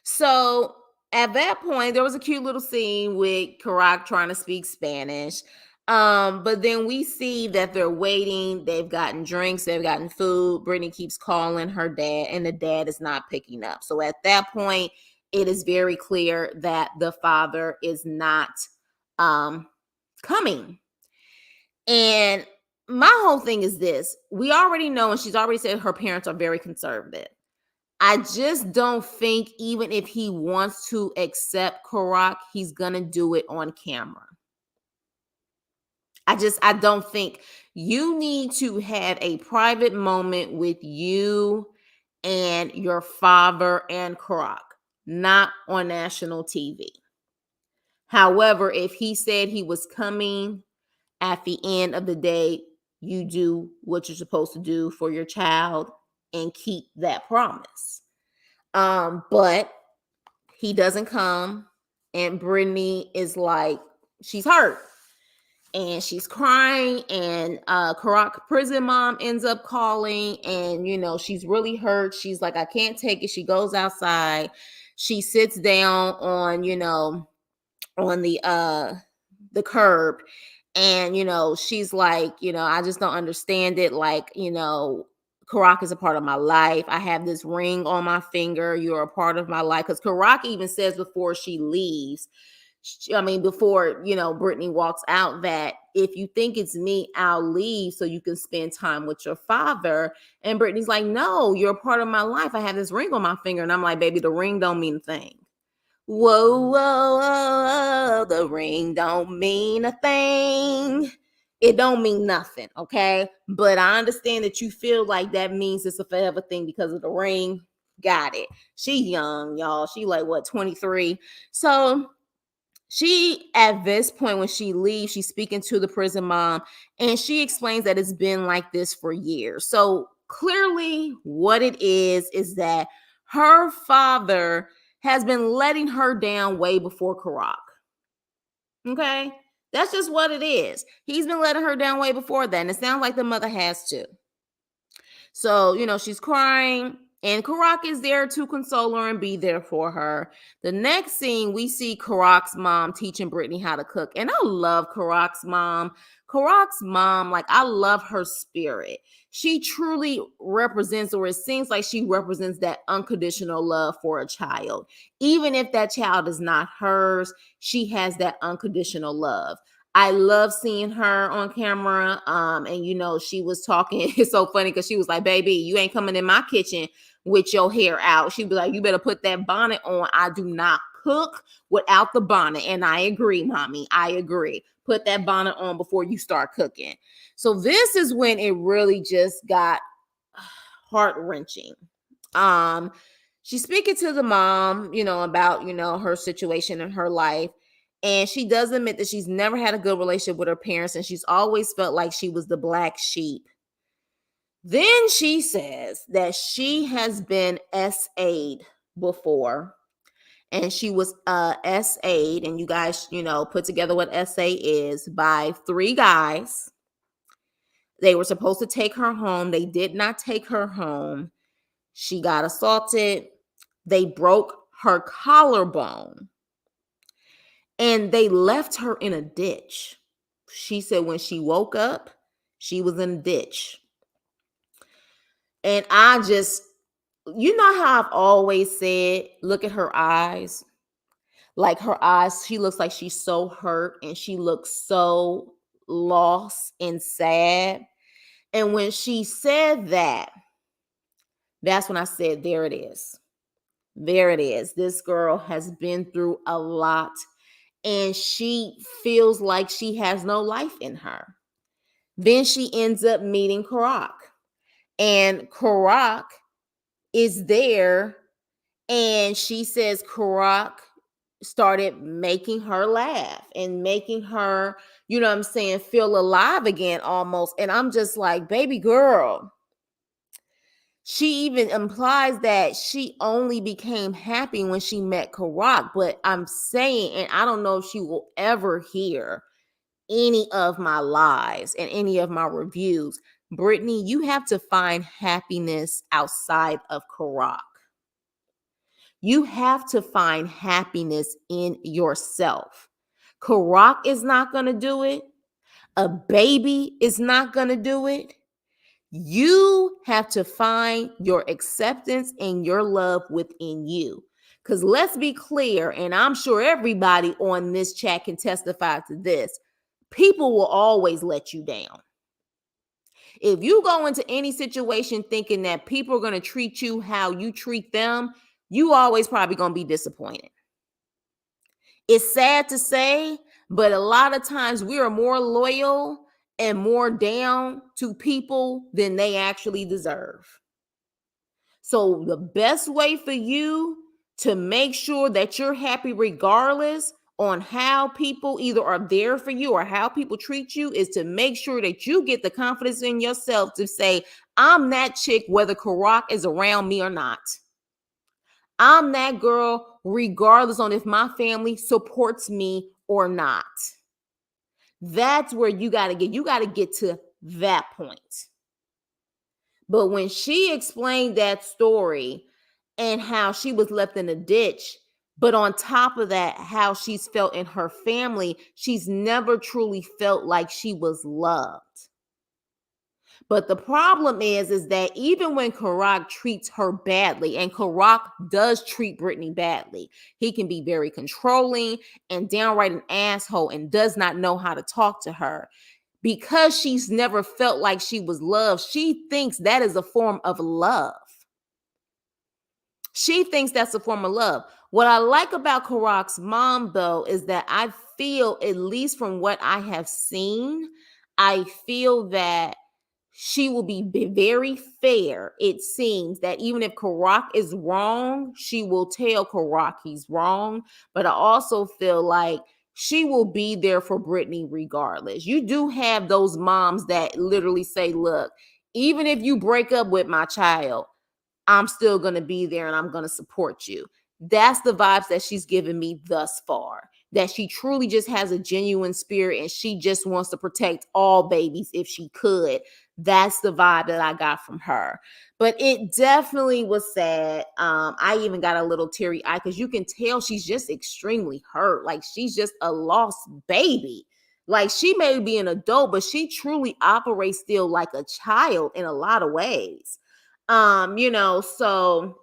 So at that point, there was a cute little scene with Karak trying to speak Spanish. But then we see that they're waiting. They've gotten drinks, they've gotten food. Brittany keeps calling her dad, and the dad is not picking up. So at that point, it is very clear that the father is not coming. And my whole thing is this. We already know, and she's already said her parents are very conservative. I just don't think even if he wants to accept Karak, he's going to do it on camera. I don't think. You need to have a private moment with you and your father and Karak, not on national TV. However, if he said he was coming, at the end of the day, you do what you're supposed to do for your child and keep that promise. But he doesn't come, and Brittany is like, she's hurt and she's crying, and Karak prison mom ends up calling, and you know, she's really hurt. She's like, I can't take it. She goes outside, she sits down on, you know, on the curb, And, she's like, I just don't understand it. Like, Karak is a part of my life. I have this ring on my finger. You're a part of my life. Because Karak even says before she leaves, before, Britney walks out, that if you think it's me, I'll leave so you can spend time with your father. And Britney's like, no, you're a part of my life. I have this ring on my finger. And I'm like, baby, the ring don't mean a thing. Whoa, whoa, whoa, the ring don't mean a thing. It don't mean nothing, okay? But I understand that you feel like that means it's a forever thing because of the ring. Got it. She's young, y'all. She like, what, 23? So she, at this point, when she leaves, she's speaking to the prison mom, and she explains that it's been like this for years. So clearly what it is that her father has been letting her down way before Karak. Okay? That's just what it is. He's been letting her down way before that, and it sounds like the mother has too. So, she's crying, and Karak is there to console her and be there for her. The next scene, we see Karak's mom teaching Britney how to cook. And I love Karak's mom. Karak's mom, like, I love her spirit. She truly represents, or it seems like she represents, that unconditional love for a child. Even if that child is not hers, she has that unconditional love. I love seeing her on camera. And she was talking. It's so funny because she was like, baby, you ain't coming in my kitchen with your hair out. She'd be like, you better put that bonnet on. I do not cook without the bonnet. And I agree, mommy. I agree. Put that bonnet on before you start cooking. So this is when it really just got heart-wrenching. She's speaking to the mom, about, her situation in her life. And she does admit that she's never had a good relationship with her parents, and she's always felt like she was the black sheep. Then she says that she has been SA'd before, and she was SA'd, and you guys, put together what SA is, by 3 guys. They were supposed to take her home. They did not take her home. She got assaulted. They broke her collarbone. And they left her in a ditch. She said when she woke up, she was in a ditch. And I just, how I've always said, look at her eyes. Like, her eyes, she looks like she's so hurt, and she looks so lost and sad. And when she said that, that's when I said, there it is. There it is. This girl has been through a lot, and she feels like she has no life in her. Then she ends up meeting Karak, and Karak is there, and she says Karak started making her laugh and making her, feel alive again almost. And I'm just like, baby girl. She even implies that she only became happy when she met Karak. But I'm saying, and I don't know if she will ever hear any of my lives and any of my reviews, Britney, you have to find happiness outside of Karak. You have to find happiness in yourself. Karak is not going to do it. A baby is not going to do it. You have to find your acceptance and your love within you. Because let's be clear, and I'm sure everybody on this chat can testify to this, people will always let you down. If you go into any situation thinking that people are going to treat you how you treat them, you always probably going to be disappointed. It's sad to say, but a lot of times we are more loyal and more down to people than they actually deserve. So the best way for you to make sure that you're happy regardless on how people either are there for you or how people treat you is to make sure that you get the confidence in yourself to say, I'm that chick whether Karak is around me or not. I'm that girl regardless on if my family supports me or not. That's where you got to get. You got to get to that point. But when she explained that story and how she was left in a ditch, But on top of that, how she's felt in her family, she's never truly felt like she was loved. But the problem is that even when Karak treats her badly, and Karak does treat Britney badly, he can be very controlling and downright an asshole and does not know how to talk to her. Because she's never felt like she was loved, she thinks that is a form of love. She thinks that's a form of love. What I like about Karak's mom, though, is that I feel, at least from what I have seen, I feel that she will be very fair. It seems that even if Karak is wrong, she will tell Karak he's wrong. But I also feel like she will be there for Britney regardless. You do have those moms that literally say, look, even if you break up with my child, I'm still going to be there and I'm going to support you. That's the vibes that she's given me thus far. That she truly just has a genuine spirit and she just wants to protect all babies if she could. That's the vibe that I got from her. But it definitely was sad. I even got a little teary eye because you can tell she's just extremely hurt. Like she's just a lost baby. Like she may be an adult, but she truly operates still like a child in a lot of ways. So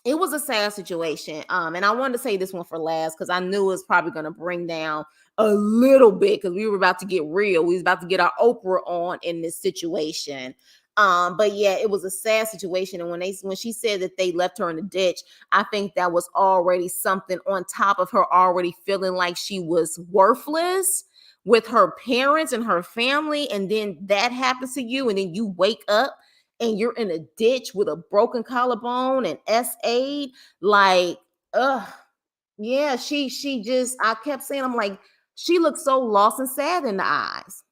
it was a sad situation. And I wanted to say this one for last because I knew it was probably going to bring down a little bit because we were about to get real. We was about to get our Oprah on in this situation. But yeah, it was a sad situation. And when she said that they left her in the ditch, I think that was already something on top of her already feeling like she was worthless with her parents and her family. And then that happens to you, and then you wake up and you're in a ditch with a broken collarbone and S8, like, yeah, she just, I kept saying, I'm like, she looks so lost and sad in the eyes.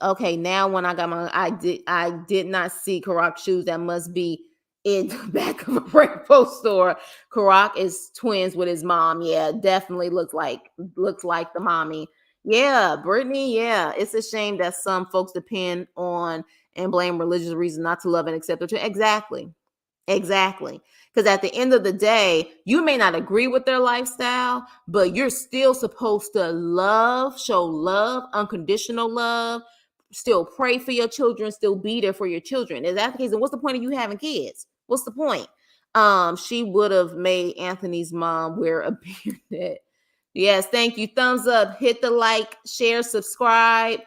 Okay, now when I got I did not see Karak's shoes. That must be in the back of a rainbow store. Karak is twins with his mom. Yeah, definitely looks like the mommy. Yeah, Britney. Yeah, it's a shame that some folks depend on and blame religious reasons not to love and accept their children. Exactly. Because at the end of the day, you may not agree with their lifestyle, but you're still supposed to show love, unconditional love, still pray for your children, still be there for your children. Is that the case? And what's the point of you having kids? What's the point? She would have made Anthony's mom wear a beard. Yes, thank you. Thumbs up, hit the like, share, subscribe.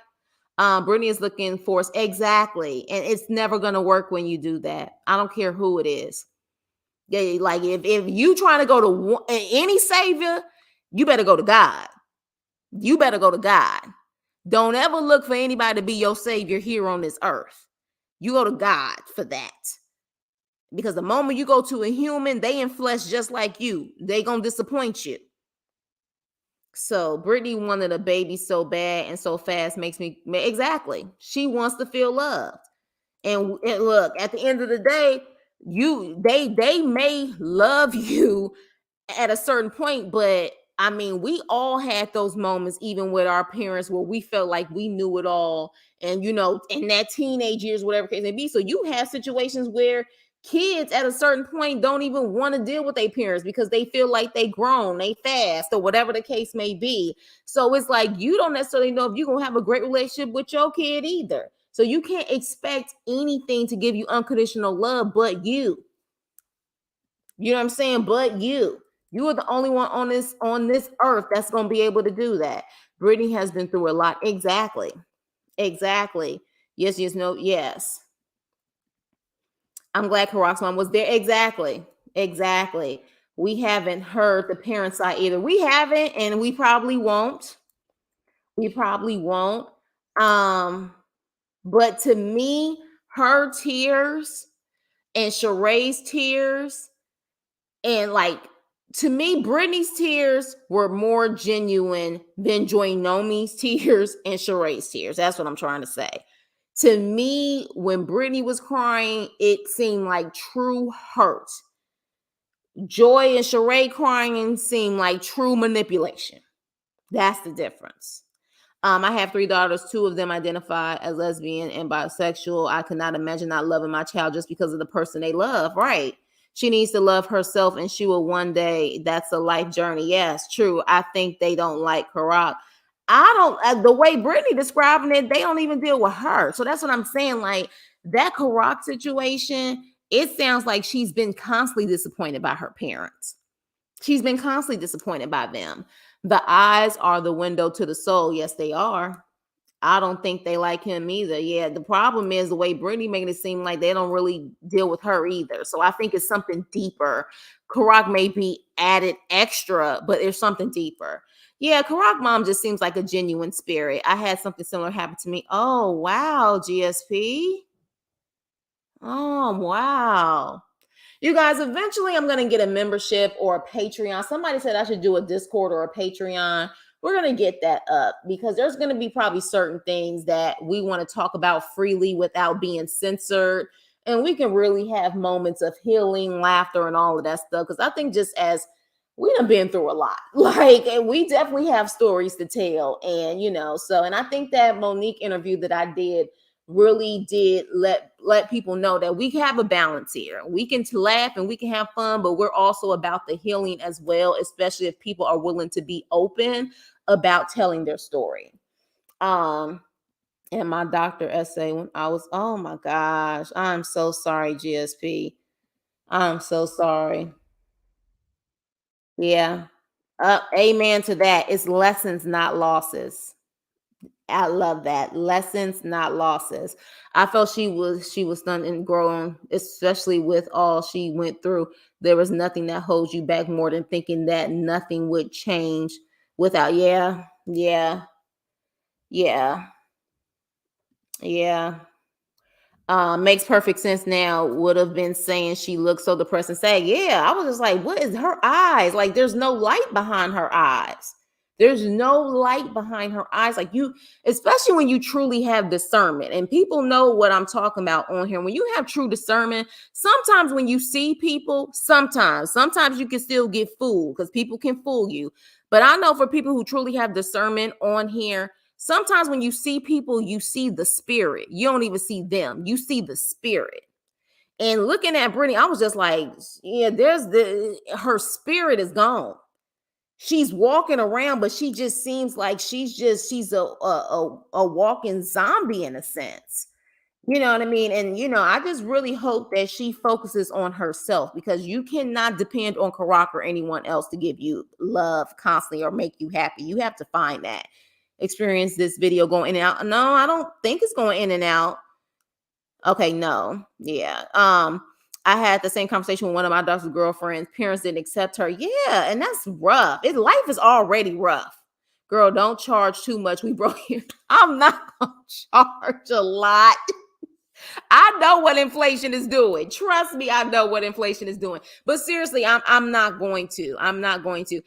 Britney is looking for exactly, and it's never gonna work when you do that. I don't care who it is. Yeah, like if you trying to go to any savior, you better go to God. You better go to God. Don't ever look for anybody to be your savior here on this earth. You go to God for that. Because the moment you go to a human, they in flesh just like you. They gonna disappoint you. So Britney wanted a baby so bad and so fast makes me exactly. She wants to feel loved. And look, at the end of the day, they may love you at a certain point, but I mean, we all had those moments, even with our parents, where we felt like we knew it all. And, in that teenage years, whatever case may be. So you have situations where kids at a certain point don't even want to deal with their parents because they feel like they grown, they fast, or whatever the case may be. So it's like, you don't necessarily know if you're going to have a great relationship with your kid either. So you can't expect anything to give you unconditional love but you. You know what I'm saying? But you are the only one on this earth that's going to be able to do that. Britney has been through a lot. Exactly. Yes, no, yes. I'm glad Karak's mom was there. Exactly. We haven't heard the parent side either. We haven't, and we probably won't. But to me, her tears and Shereé's tears, and to me, Britney's tears were more genuine than Nomi's tears and Shereé's tears. That's what I'm trying to say. To me, when Britney was crying, it seemed like true hurt. Joy and Shereé crying seemed like true manipulation. That's the difference. I have 3 daughters. 2 of them identify as lesbian and bisexual. I could not imagine not loving my child just because of the person they love. Right. She needs to love herself and she will one day. That's a life journey. Yes, true. I think they don't like Karak. I don't, the way Britney describing it, they don't even deal with her. So that's what I'm saying. Like that Karak situation, it sounds like she's been constantly disappointed by her parents. She's been constantly disappointed by them. The eyes are the window to the soul. Yes, they are. I don't think they like him either. Yeah, the problem is the way Brittany making it seem like they don't really deal with her either. So I think it's something deeper. Karak may be added extra, but there's something deeper. Yeah, Karak mom just seems like a genuine spirit. I had something similar happen to me. Oh, wow, GSP. Oh, wow. You guys, eventually I'm going to get a membership or a Patreon. Somebody said I should do a Discord or a Patreon. We're going to get that up because there's going to be probably certain things that we want to talk about freely without being censored. And we can really have moments of healing, laughter, and all of that stuff. Because I think just as we done been through a lot, like, and we definitely have stories to tell. And, and I think that Monique interview that I did really did let people know that we have a balance here. We can laugh and we can have fun, but we're also about the healing as well, especially if people are willing to be open about telling their story. And my doctor essay when I was, oh my gosh, I'm so sorry, GSP. I'm so sorry. Yeah. Amen to that. It's lessons, not losses. I love that. Lessons, not losses. I felt she was done and grown, especially with all she went through. There was nothing that holds you back more than thinking that nothing would change without. Yeah, yeah, yeah, yeah. Makes perfect sense now. Would have been saying she looks so depressed and say, yeah, I was just like, what is her eyes? Like, there's no light behind her eyes. There's no light behind her eyes. Like you, especially when you truly have discernment, and people know what I'm talking about on here. When you have true discernment, sometimes when you see people, sometimes you can still get fooled because people can fool you. But I know for people who truly have discernment on here, sometimes when you see people, you see the spirit. You don't even see them. You see the spirit. And looking at Brittany, I was just like, yeah, her spirit is gone. She's walking around, but she just seems like she's a walking zombie in a sense. You know what I mean? And I just really hope that she focuses on herself because you cannot depend on Karak or anyone else to give you love constantly or make you happy. You have to find that. Experience this video going in and out. No, I don't think it's going in and out. Okay, no. Yeah. I had the same conversation with one of my daughter's girlfriends. Parents didn't accept her. Yeah, and that's rough. Life is already rough. Girl, don't charge too much. We broke you. I'm not gonna charge a lot. I know what inflation is doing. Trust me, I know what inflation is doing. But seriously, I'm not going to. I'm not going to.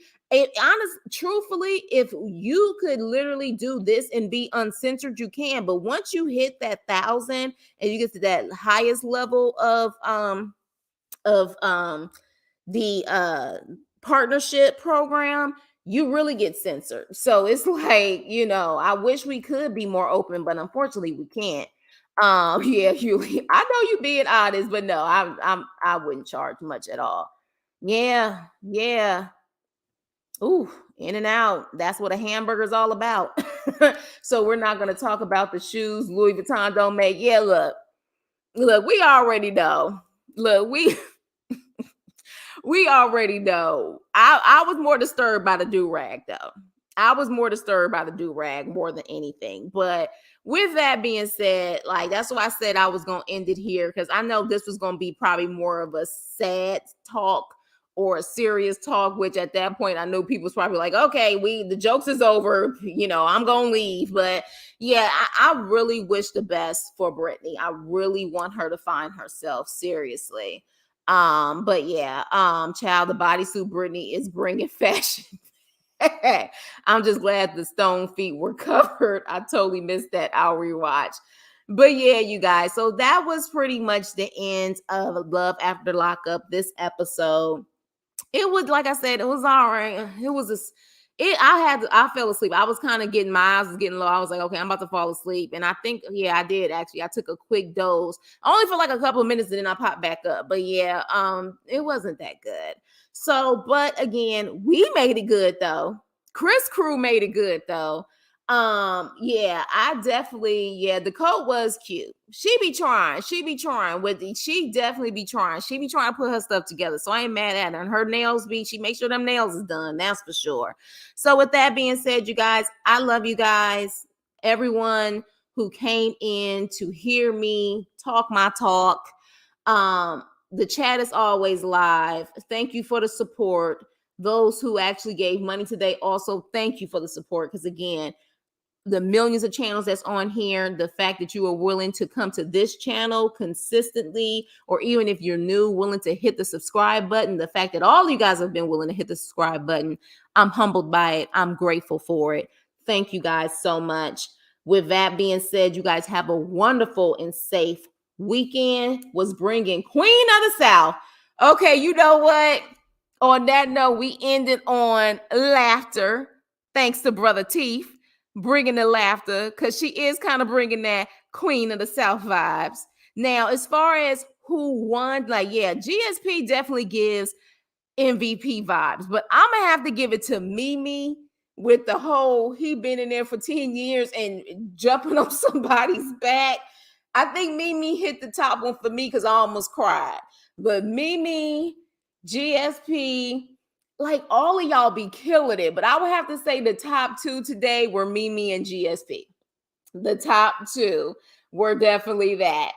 Truthfully, if you could literally do this and be uncensored, you can. But once you hit that 1,000 and you get to that highest level of the partnership program, you really get censored. So it's like, I wish we could be more open, but unfortunately we can't. Yeah, you I know you being honest, but no, I wouldn't charge much at all. Yeah, yeah. Ooh, in and out. That's what a hamburger is all about. So we're not going to talk about the shoes Louis Vuitton don't make. Yeah, look, we already know. Look, we already know. I was more disturbed by the do-rag though. I was more disturbed by the do-rag more than anything. But with that being said, like that's why I said I was gonna end it here because I know this was gonna be probably more of a sad talk or a serious talk, which at that point I know people was probably like, okay, the jokes is over, I'm gonna leave. But yeah, I really wish the best for Britney. I really want her to find herself, seriously. But yeah, child, the bodysuit Britney is bringing fashion. I'm just glad the stone feet were covered. I totally missed that. I'll rewatch. But yeah, you guys. So that was pretty much the end of Love After Lockup. This episode, it was like I said, it was all right. I fell asleep. I was kind of getting, my eyes was getting low. I was like, okay, I'm about to fall asleep. And I think, yeah, I did actually. I took a quick doze, only for like a couple of minutes, and then I popped back up. But yeah, it wasn't that good. So, but again, we made it good though. Chris Crew made it good though. Yeah, I definitely, yeah, the coat was cute. She be trying with the, she definitely be trying. She be trying to put her stuff together. So I ain't mad at her. And her nails be, she makes sure them nails is done. That's for sure. So with that being said, you guys, I love you guys. Everyone who came in to hear me talk my talk. The chat is always live. Thank you for the support. Those who actually gave money today, also thank you for the support. Because again, the millions of channels that's on here, the fact that you are willing to come to this channel consistently, or even if you're new, willing to hit the subscribe button, the fact that all you guys have been willing to hit the subscribe button, I'm humbled by it. I'm grateful for it. Thank you guys so much. With that being said, you guys have a wonderful and safe weekend. Was bringing Queen of the South. Okay, you know what? On that note, we ended on laughter. Thanks to Brother Teeth bringing the laughter, because she is kind of bringing that Queen of the South vibes. Now, as far as who won, like, yeah, GSP definitely gives MVP vibes, but I'm gonna have to give it to Mimi with the whole, he been in there for 10 years and jumping on somebody's back. I think Mimi hit the top one for me because I almost cried. But Mimi, GSP, like all of y'all be killing it. But I would have to say the top two today were Mimi and GSP. The top two were definitely that.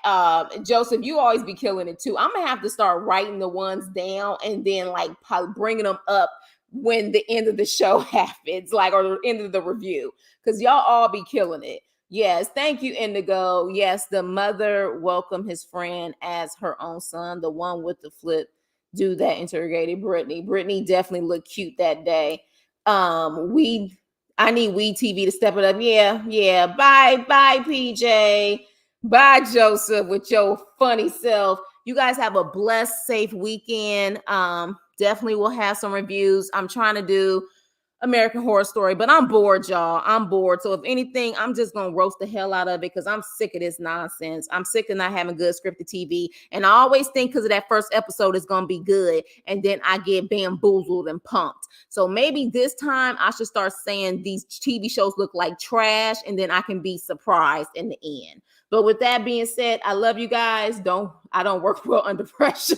Joseph, you always be killing it too. I'm gonna have to start writing the ones down and then like bringing them up when the end of the show happens, like, or the end of the review, because y'all all be killing it. Yes, thank you, Indigo. Yes, the mother welcomed his friend as her own son, the one with the flip do that interrogated Britney. Britney definitely looked cute that day. I need Weed TV to step it up. Yeah. Bye, PJ. Bye, Joseph, with your funny self. You guys have a blessed, safe weekend. Definitely will have some reviews. I'm trying to do American Horror Story, but I'm bored, y'all. I'm bored. So if anything, I'm just gonna roast the hell out of it because I'm sick of this nonsense. I'm sick of not having good scripted TV. And I always think because of that first episode is gonna be good, and then I get bamboozled and pumped. So maybe this time I should start saying these TV shows look like trash, and then I can be surprised in the end. But with that being said, I love you guys. I don't work well under pressure.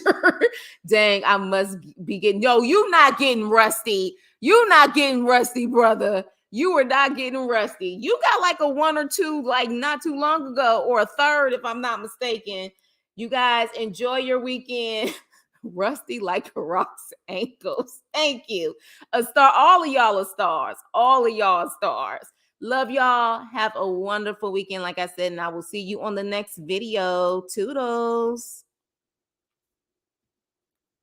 Dang, I must be getting, you not getting rusty. You not getting rusty, brother. You are not getting rusty. You got like a 1 or 2, like not too long ago, or a third, if I'm not mistaken. You guys enjoy your weekend. Rusty like a rock's ankles. Thank you. A star. All of y'all are stars. All of y'all are stars. Love y'all. Have a wonderful weekend, like I said, and I will see you on the next video. Toodles.